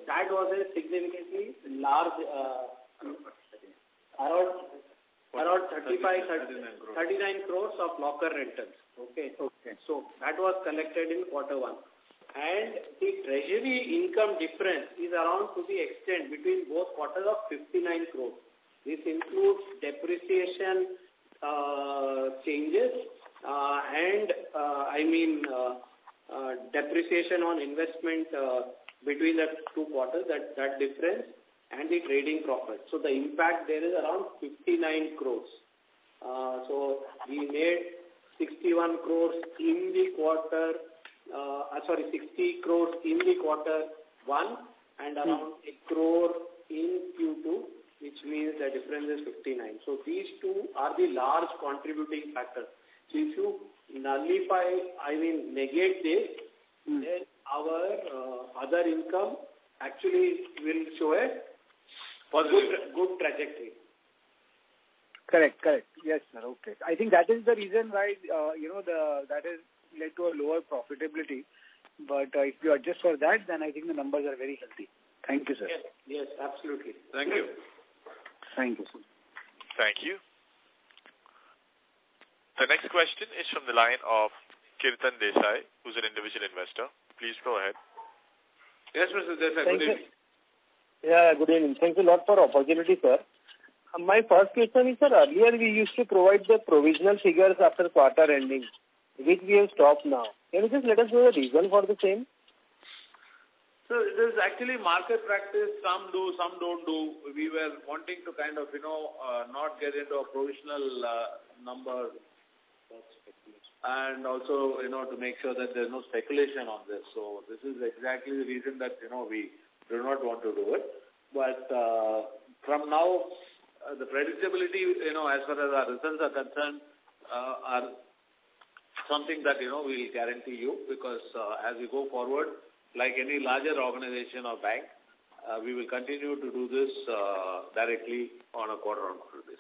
that was a significantly large, around 39 crores of locker rentals. Okay. So that was collected in Q1. And the treasury income difference is around, to the extent between both quarters, of 59 crores. This includes depreciation changes and depreciation on investment between the 2 quarters, that difference, and the trading profit. So the impact there is around 59 crores. So we made 61 crores in the quarter, 60 crores in the quarter 1 and around a crore in Q2, which means the difference is 59. So these two are the large contributing factors. So if you negate this, then our other income actually will show a good trajectory. Correct. Yes, sir. Okay. I think that is the reason why, that has led to a lower profitability. But if you adjust for that, then I think the numbers are very healthy. Thank you, sir. Yes, absolutely. Thank you. Thank you, sir. Thank you. The next question is from the line of Kirtan Desai, who's an individual investor. Please go ahead. Yes, Mr. Desai. Good evening. Yeah, good evening. Thanks a lot for the opportunity, sir. My first question is, sir, earlier we used to provide the provisional figures after quarter ending, which we have stopped now. Can you just let us know the reason for the same? So this is actually market practice. Some do, some don't do. We were wanting to kind of, not get into a provisional number. And also, to make sure that there's no speculation on this. So this is exactly the reason that, we do not want to do it. But from now, the predictability, as far as our results are concerned, are something that, we'll guarantee you, because as we go forward, like any larger organization or bank, we will continue to do this directly on a quarter-on-quarter basis.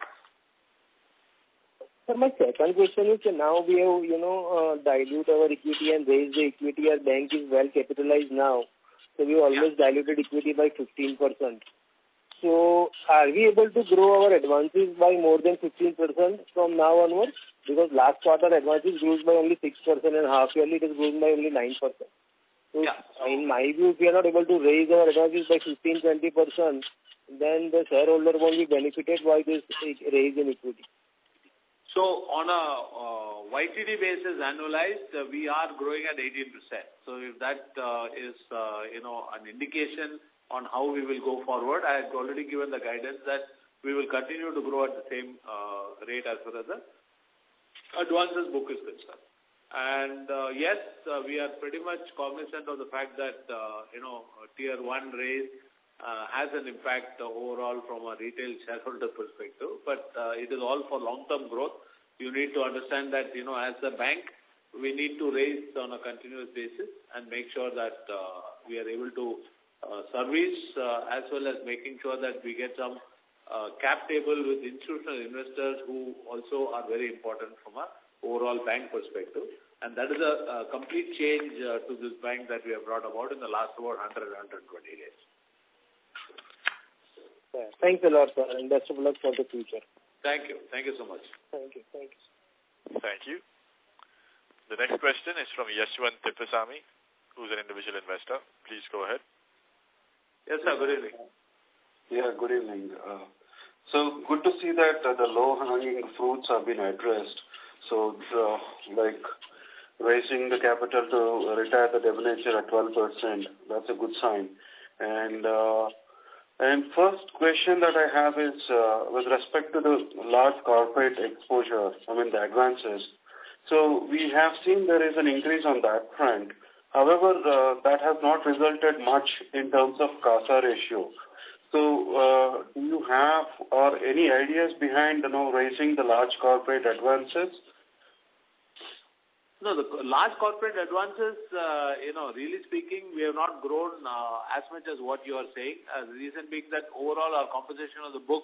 Sir, my second question is, now we have, dilute our equity and raise the equity. Our bank is well capitalized now. So we always diluted equity by 15%. So are we able to grow our advances by more than 15% from now onwards? Because last quarter advances grew by only 6% and half yearly it is growing by only 9%. So in my view, if we are not able to raise our advances by 15-20%, then the shareholder won't be benefited by this raise in equity. So on a YTD basis, annualized, we are growing at 18%. So if that is, an indication on how we will go forward, I had already given the guidance that we will continue to grow at the same rate as far as the advances book is concerned. And yes, we are pretty much cognizant of the fact that, tier 1 raise has an impact overall from a retail shareholder perspective, but it is all for long-term growth. You need to understand that, as a bank, we need to raise on a continuous basis and make sure that we are able to service as well as making sure that we get some cap table with institutional investors who also are very important from a overall bank perspective. And that is a complete change to this bank that we have brought about in the last about 120 days. Yeah, thanks a lot, sir, and best of luck for the future. Thank you. Thank you so much. Thank you. Thank you. The next question is from Yashwant Tippasamy, who's an individual investor. Please go ahead. Yes, sir. Good evening. Yeah, good evening. So good to see that the low-hanging fruits have been addressed. So, like raising the capital to retire the debenture at 12%, that's a good sign. And first question that I have is with respect to the large corporate exposure, the advances. So we have seen there is an increase on that front. However, that has not resulted much in terms of CASA ratio. So do you have or any ideas behind raising the large corporate advances? No, the large corporate advances, really speaking, we have not grown as much as what you are saying. The reason being that overall our composition of the book,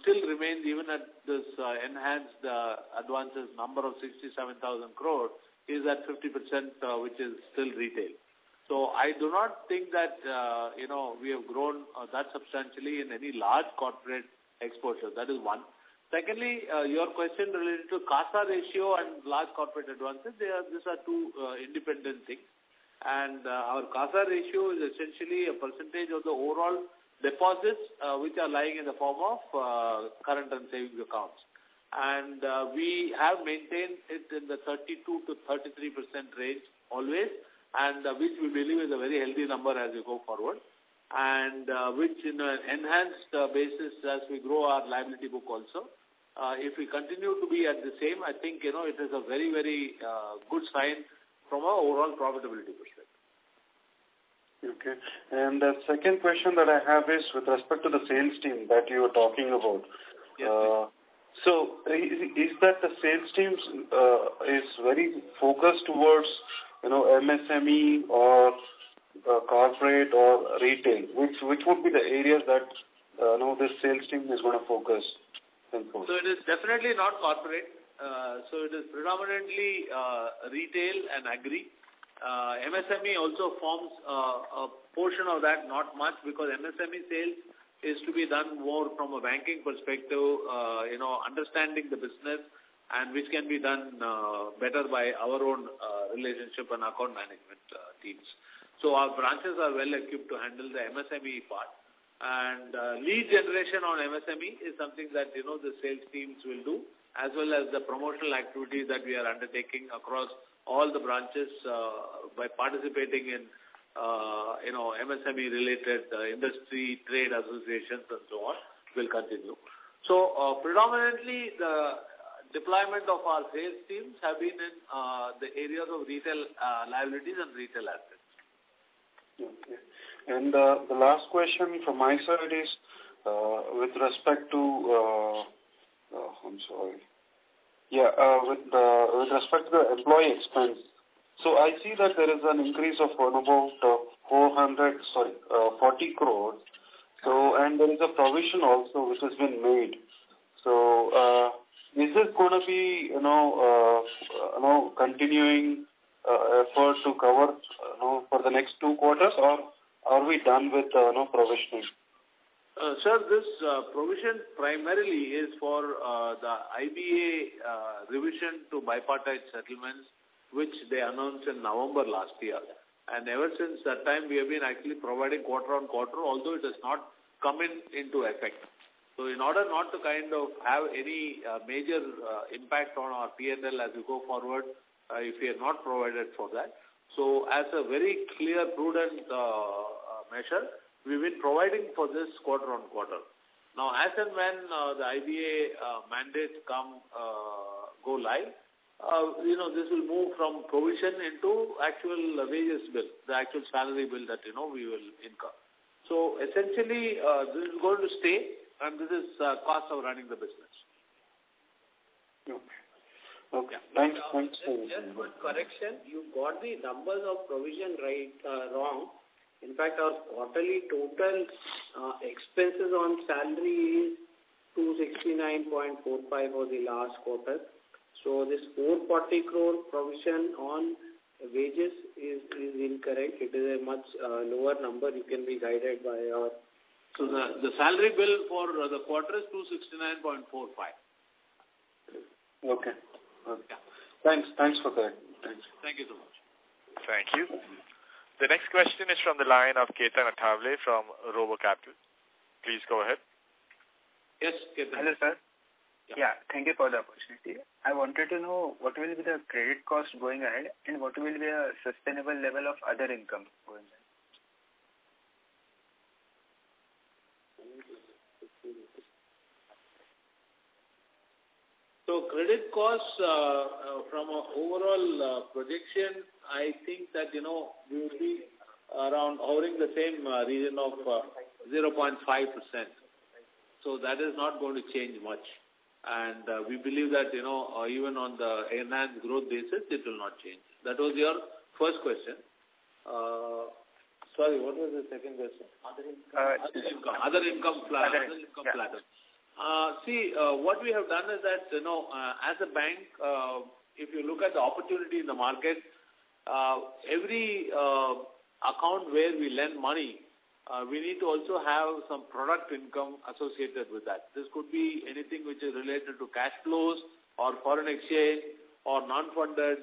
still remains even at this enhanced advances number of 67,000 crore is at 50%, which is still retail. So I do not think that, we have grown that substantially in any large corporate exposure. That is one. Secondly, your question related to CASA ratio and large corporate advances, these are two independent things. And our CASA ratio is essentially a percentage of the overall deposits which are lying in the form of current and savings accounts. And we have maintained it in the 32 to 33% range always, and which we believe is a very healthy number as we go forward. And which in an enhanced basis as we grow our liability book also, If we continue to be at the same, I think, it is a very, very good sign from our overall profitability perspective. Okay. And the second question that I have is with respect to the sales team that you were talking about. Yes, so is that the sales team is very focused towards, MSME or corporate or retail? Which would be the areas that, this sales team is going to focus? So it is definitely not corporate. So it is predominantly retail and agri. MSME also forms a portion of that, not much, because MSME sales is to be done more from a banking perspective, understanding the business, and which can be done better by our own relationship and account management teams. So our branches are well equipped to handle the MSME part. And lead generation on MSME is something that, the sales teams will do, as well as the promotional activities that we are undertaking across all the branches by participating in, MSME-related industry, trade associations, and so on, will continue. So, predominantly, the deployment of our sales teams have been in the areas of retail liabilities and retail assets. Okay. And the last question from my side is with respect to, with respect to the employee expense. So I see that there is an increase of about 40 crores. So, and there is a provision also which has been made. So, is this going to be, continuing effort to cover, for the next 2 quarters, or are we done with, provisioning? Sir, this provision primarily is for the IBA revision to bipartite settlements, which they announced in November last year. And ever since that time, we have been actually providing quarter on quarter, although it has not come into effect. So in order not to kind of have any major impact on our P&L as we go forward, if we have not provided for that. So as a very clear, prudent measure, we've been providing for this quarter on quarter. Now, as and when the IBA mandates go live, this will move from provision into actual wages bill, the actual salary bill that, we will incur. So essentially, this is going to stay, and this is cost of running the business. Okay. Thanks. Just one correction. You got the numbers of provision wrong. In fact, our quarterly total expenses on salary is 269.45 for the last quarter. So this 440 crore provision on wages is incorrect. It is a much lower number. You can be guided by our... So the salary bill for the quarter is 269.45. Okay. Thanks for that. Thanks. Thank you so much. Thank you. The next question is from the line of Ketan Athavale from Robo Capital. Please go ahead. Yes, Ketan. Hello, sir. Yeah, thank you for the opportunity. I wanted to know what will be the credit cost going ahead and what will be a sustainable level of other income going ahead. So credit costs from an overall projection, I think that, we will be around hovering the same region of 0.5%. So that is not going to change much. And we believe that, even on the enhanced growth basis, it will not change. That was your first question. Sorry, what was the second question? Other income platter. See, what we have done is that, as a bank, if you look at the opportunity in the market, every account where we lend money, we need to also have some product income associated with that. This could be anything which is related to cash flows or foreign exchange or non-funded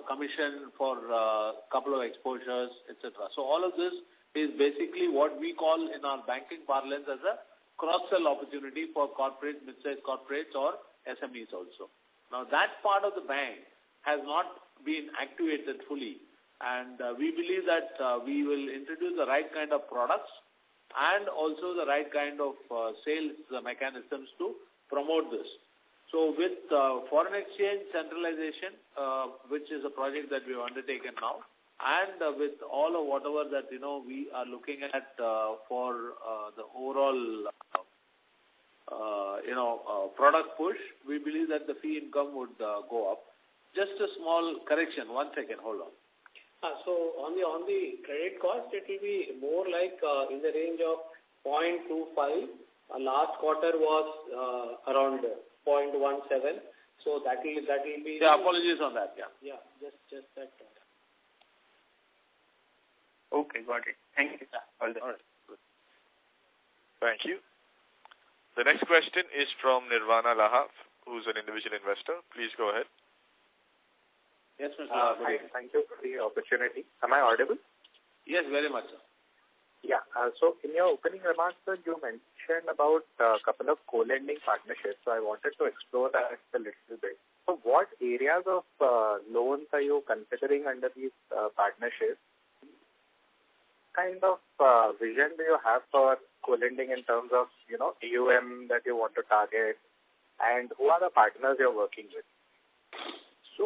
commission for a couple of exposures, etc. So all of this is basically what we call in our banking parlance as a cross-sell opportunity for corporate, mid-sized corporates or SMEs also. Now that part of the bank has not been activated fully. And we believe that we will introduce the right kind of products and also the right kind of sales mechanisms to promote this. So with foreign exchange centralization, which is a project that we've undertaken now, and with all of whatever that, we are looking at for the overall, product push, we believe that the fee income would go up. Just a small correction. 1 second, hold on. So on the credit cost, it will be more like in the range of 0.25. Last quarter was around 0.17. So that will be. Yeah, apologies on that. Yeah. Yeah, just that. Okay, got it. Thank you. All right. Good. Thank you. The next question is from Nirvana Lahab, who's an individual investor. Please go ahead. Yes, Mr. Hi, thank you for the opportunity. Am I audible? Yes, very much, sir. Yeah. So in your opening remarks, sir, you mentioned about a couple of co-lending partnerships. So I wanted to explore that a little bit. So what areas of loans are you considering under these partnerships? Kind of vision do you have for co-lending in terms of, AUM that you want to target, and who are the partners you're working with? So,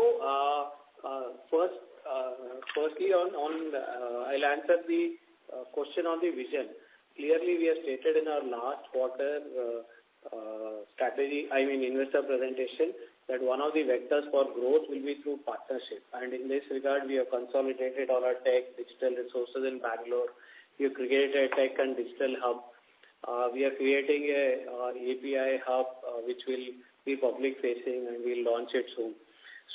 firstly, I'll answer the question on the vision. Clearly, we have stated in our last quarter investor presentation, that one of the vectors for growth will be through partnership. And in this regard, we have consolidated all our tech, digital resources in Bangalore. We have created a tech and digital hub. We are creating a API hub which will be public facing, and we'll launch it soon.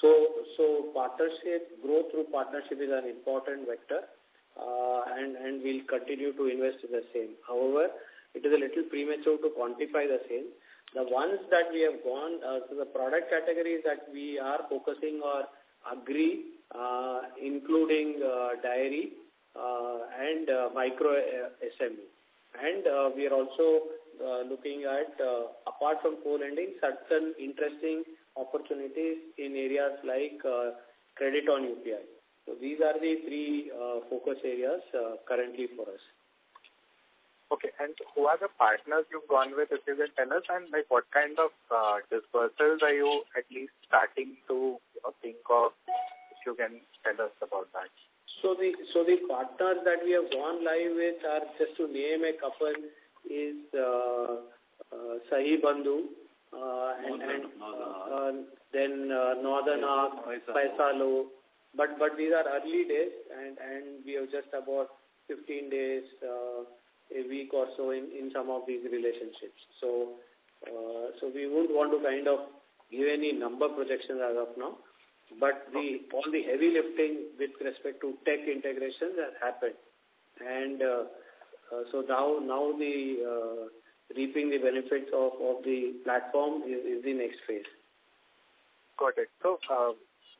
So partnership, growth through partnership is an important vector, and we'll continue to invest in the same. However, it is a little premature to quantify the same. The ones that we have gone, so the product categories that we are focusing are agri, including dairy and micro SME. And we are also looking at, apart from co-lending, certain interesting opportunities in areas like credit on UPI. So these are the three focus areas currently for us. Okay, and who are the partners you've gone with, if you can tell us, and like what kind of dispersals are you at least starting to think of, if you can tell us about that? So the partners that we have gone live with are, just to name a couple, is Sahi Bandhu, then Northern Arc, Paisalo, but these are early days, and we have just about 15 days, a week or so in some of these relationships. So we wouldn't want to kind of give any number projections as of now, but all the heavy lifting with respect to tech integrations has happened, and so now the reaping the benefits of the platform is the next phase. Got it. So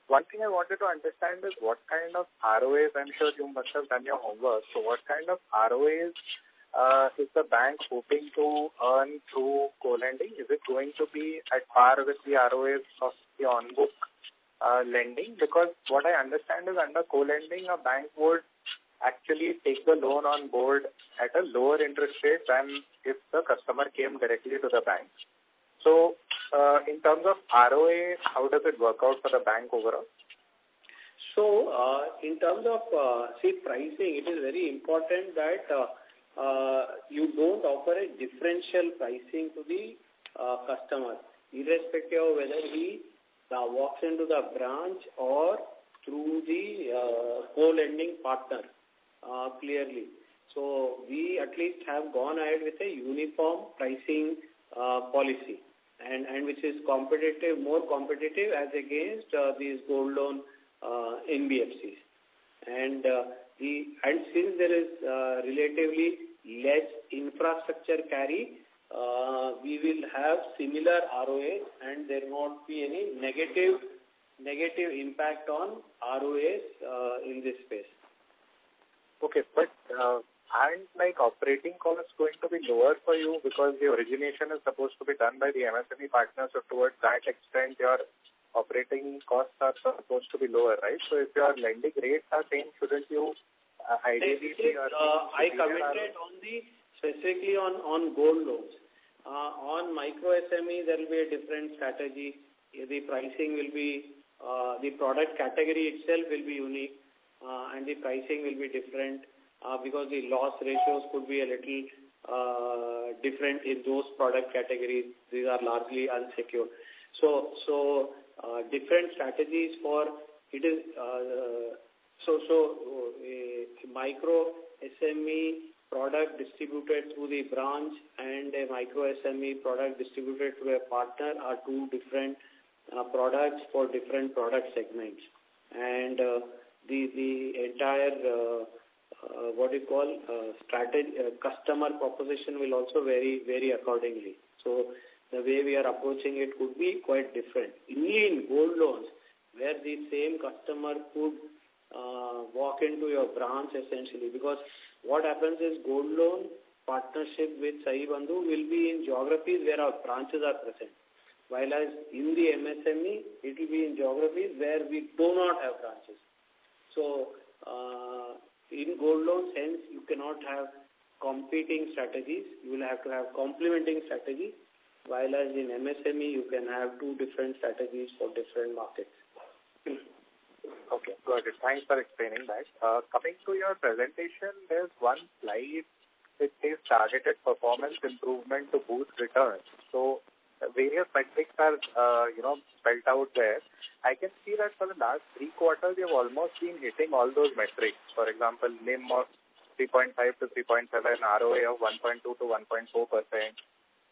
one thing I wanted to understand is what kind of ROAs, I'm sure you must have done your homework, so what kind of ROAs is the bank hoping to earn through co-lending? Is it going to be at par with the ROAs of the on-book lending? Because what I understand is under co-lending, a bank would actually take the loan on board at a lower interest rate than if the customer came directly to the bank. So in terms of ROA, how does it work out for the bank overall? So in terms of pricing, it is very important that you don't offer a differential pricing to the customer, irrespective of whether he walks into the branch or through the co-lending partner, clearly. So we at least have gone ahead with a uniform pricing policy, and which is competitive, more competitive as against these gold loan NBFCs. And since there is relatively less infrastructure carry, we will have similar ROAs, and there won't be any negative impact on ROAs in this space. Okay, but aren't like operating costs going to be lower for you because the origination is supposed to be done by the MSME partners, so towards that extent your operating costs are supposed to be lower, right? So if your lending rates are same, shouldn't you ideally be... I commented on specifically on gold loans. On micro SME, there will be a different strategy. The pricing will be, the product category itself will be unique, and the pricing will be different because the loss ratios could be a little different in those product categories. These are largely unsecured. So different strategies for it is a micro SME product distributed through the branch and a micro SME product distributed through a partner are two different products for different product segments, and the entire strategy customer proposition will also vary accordingly. So the way we are approaching it could be quite different. In gold loans, where the same customer could walk into your branch essentially, because what happens is gold loan partnership with Sahi Bandhu will be in geographies where our branches are present, while as in the MSME, it will be in geographies where we do not have branches. So in gold loans, hence you cannot have competing strategies. You will have to have complementing strategies, while as in MSME, you can have two different strategies for different markets. Okay, got it. Thanks for explaining that. Coming to your presentation, there's one slide which says targeted performance improvement to boost returns. So various metrics are, spelled out there. I can see that for the last 3 quarters, you've almost been hitting all those metrics. For example, NIM of 3.5 to 3.7, ROA of 1.2 to 1.4%,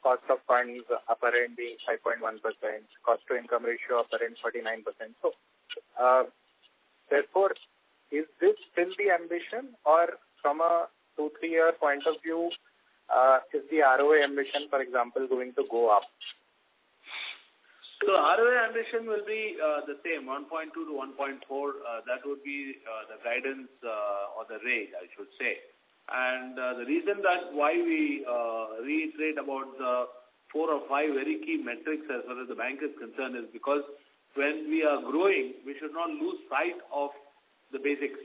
cost of funds upper end being 5.1%, cost to income ratio upper end 49%. So, therefore, is this still the ambition, or from a 2-3 year point of view, is the ROA ambition, for example, going to go up? So ROA ambition will be the same, 1.2 to 1.4. That would be the guidance or the range, I should say. And the reason that why we reiterate about the 4 or 5 very key metrics as far as the bank is concerned is because when we are growing, we should not lose sight of the basics.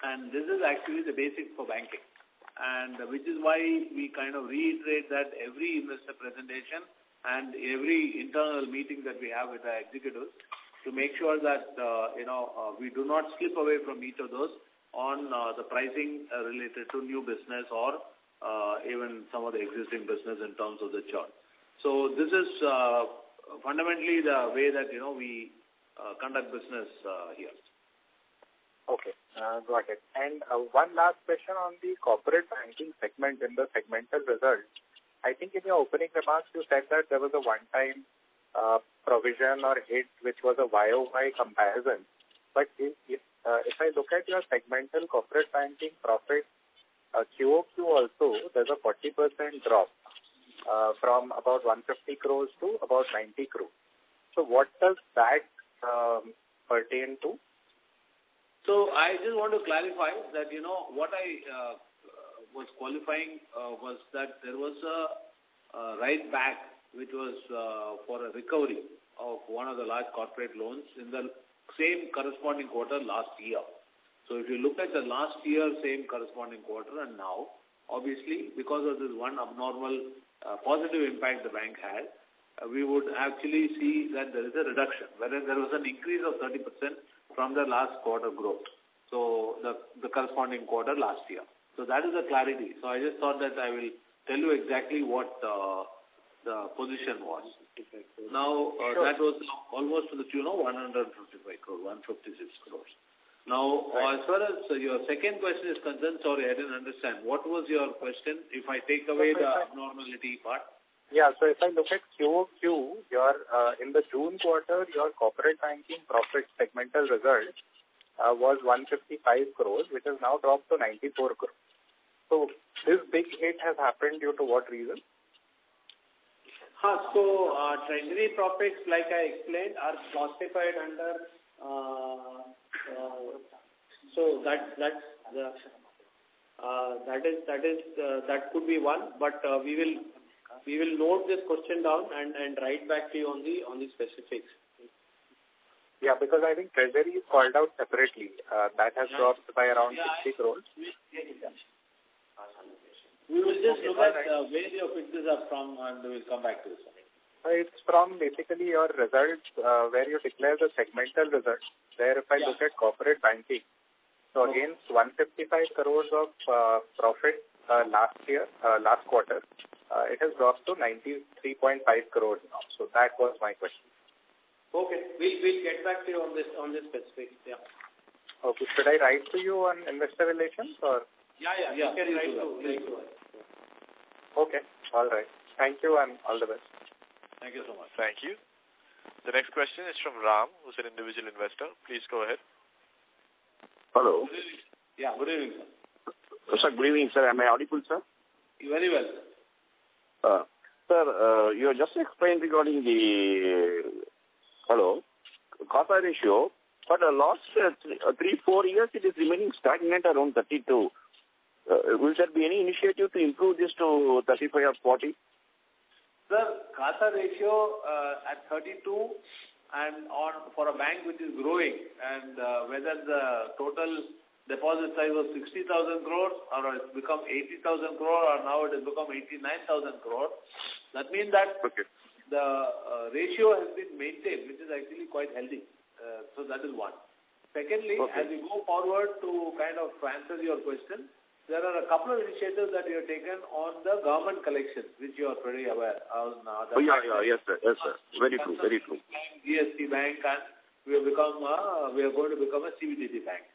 And this is actually the basics for banking. And which is why we kind of reiterate that every investor presentation and every internal meeting that we have with our executives to make sure that, we do not slip away from each of those on the pricing related to new business or even some of the existing business in terms of the churn. So this is fundamentally the way that, we conduct business here. Okay, got it. And one last question on the corporate banking segment in the segmental results. I think in your opening remarks, you said that there was a one-time provision or hit which was a YOY comparison. But if I look at your segmental corporate banking profit, QOQ also, there's a 40% drop from about 150 crores to about 90 crores. So what does that pertain to? So I just want to clarify that, what I was qualifying was that there was a write back which was for a recovery of one of the large corporate loans in the same corresponding quarter last year. So if you look at the last year, same corresponding quarter and now, obviously because of this one abnormal positive impact the bank had, we would actually see that there is a reduction, whereas there was an increase of 30% from the last quarter growth. So the corresponding quarter last year. So that is the clarity. So I just thought that I will tell you exactly what the position was. Now, that was almost to the tune of 155 crores, 156 crores. Now, as far as your second question is concerned, sorry, I didn't understand. What was your question if I take away the abnormality part? Yeah, so if I look at QOQ, your in the June quarter, your corporate banking profit segmental result was 155 crores, which has now dropped to 94 crores. So this big hit has happened due to what reason? So treasury profits, like I explained, are classified under. So that could be one, but we will note this question down and write back to you on the specifics. Yeah, because I think treasury is called out separately. That has dropped by around 60 crores. We will just look at where your fixes are from and we will come back to this. It's from basically your results where you declare the segmental results. There, if I look at corporate banking, so against 155 crores of profit last quarter, it has dropped to 93.5 crores now. So that was my question. Okay, we'll get back to you on this specific. Yeah. Okay, should I write to you on investor relations or? Yeah. You can write to us. Okay, all right. Thank you and all the best. Thank you so much. Thank you. The next question is from Ram, who's an individual investor. Please go ahead. Hello. Yeah, good evening, sir. Sir, good evening, sir. Am I audible, sir? Very well, sir. Sir, you just explained regarding the CASA ratio, but the last 3-4 years it is remaining stagnant around 32. Will there be any initiative to improve this to 35 or 40? Sir, CASA ratio at 32 and for a bank which is growing, and whether the total deposit size was 60,000 crores or it's become 80,000 crore or now it has become 89,000 crore, that means that the ratio has been maintained, which is actually quite healthy. So that is one. Secondly, as we go forward to kind of answer your question, there are a couple of initiatives that we have taken on the government collections, which you are pretty aware of. Yes, sir. Very true. GST bank, and we are going to become a CBDT bank.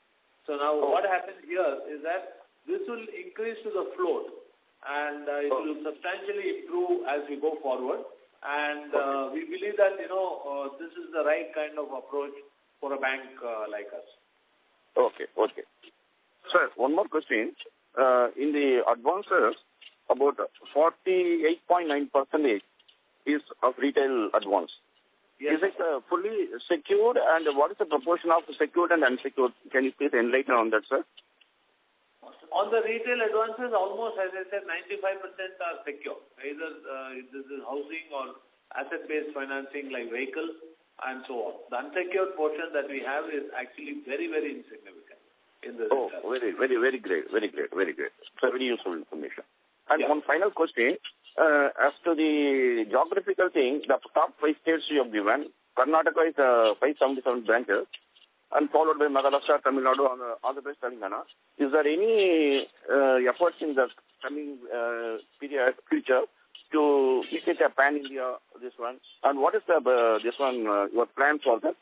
So now what happens here is that this will increase to the float, and it will substantially improve as we go forward. And we believe that, this is the right kind of approach for a bank like us. Okay. Sir, one more question. In the advances, about 48.9% is of retail advance. Yes. Is it fully secured, and what is the proportion of secured and unsecured? Can you please enlighten on that, sir? On the retail advances, almost, as I said, 95% are secure. Either this is housing or asset-based financing like vehicle and so on. The unsecured portion that we have is actually very, very insignificant. Very great. So very useful information. And one final question. As to the geographical thing, the top 5 states you have given, Karnataka is 577 branches, and followed by Maharashtra, Tamil Nadu, and Andhra Pradesh, Telangana. Is there any efforts in the coming future to make it a pan-India, this one? And what is your plan for that?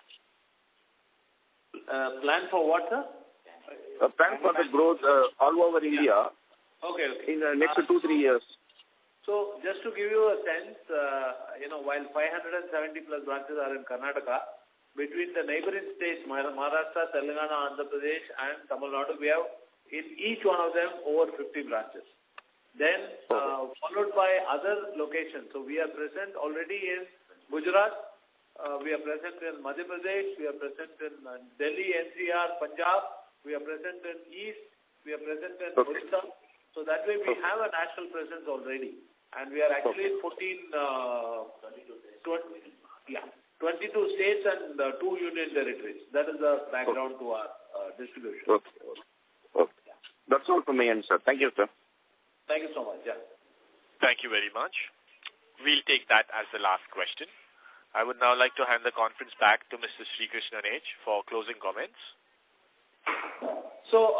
Plan for what, sir? A plan for the growth all over India in the next 2-3 years. So just to give you a sense, while 570 plus branches are in Karnataka, between the neighboring states, Maharashtra, Telangana, Andhra Pradesh and Tamil Nadu, we have in each one of them over 50 branches. Then followed by other locations. So we are present already in Gujarat, we are present in Madhya Pradesh, we are present in Delhi, NCR, Punjab, we are present in East, we are present in Odisha. So that way we have a national presence already. And we are actually in 22 states and 2 union territories. That is the background to our distribution. Okay. That's all from my end, sir. Thank you, sir. Thank you so much. Yeah. Thank you very much. We'll take that as the last question. I would now like to hand the conference back to Mr. Srikrishnan H. for closing comments. So,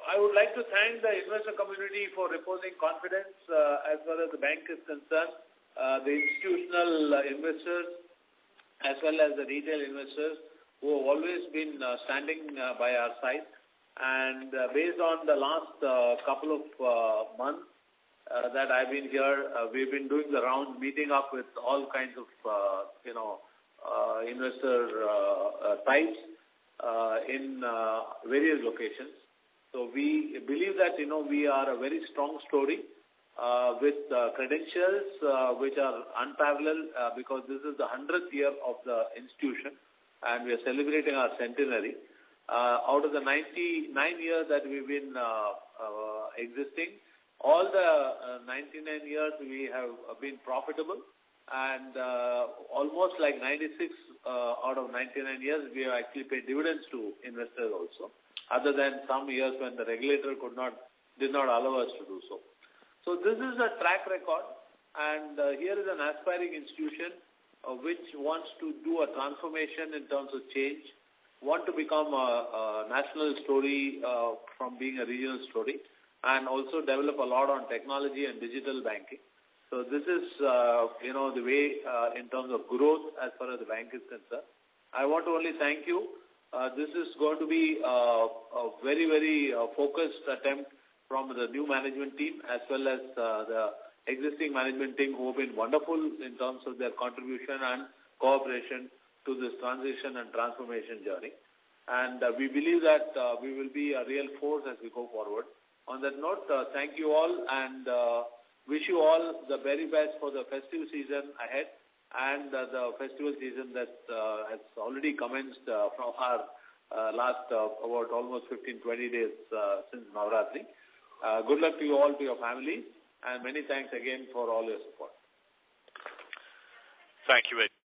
I would like to thank the investor community for reposing confidence as far as the bank is concerned, the institutional investors as well as the retail investors who have always been standing by our side. And based on the last couple of months that I've been here, we've been doing the round, meeting up with all kinds of, investor types in various locations. So we believe that, we are a very strong story with credentials which are unparalleled because this is the 100th year of the institution and we are celebrating our centenary. Out of the 99 years that we've been existing, all the 99 years we have been profitable, and almost like 96 out of 99 years we have actually paid dividends to investors also, other than some years when the regulator did not allow us to do so. So this is a track record, and here is an aspiring institution which wants to do a transformation in terms of change, want to become a national story from being a regional story, and also develop a lot on technology and digital banking. So this is, the way in terms of growth as far as the bank is concerned. I want to only thank you. This is going to be a very, very focused attempt from the new management team as well as the existing management team who have been wonderful in terms of their contribution and cooperation to this transition and transformation journey. And we believe that we will be a real force as we go forward. On that note, thank you all, and wish you all the very best for the festive season ahead and the festival season that has already commenced from our last about almost 15-20 days since Navratri. Good luck to you all, to your families, and many thanks again for all your support. Thank you very much.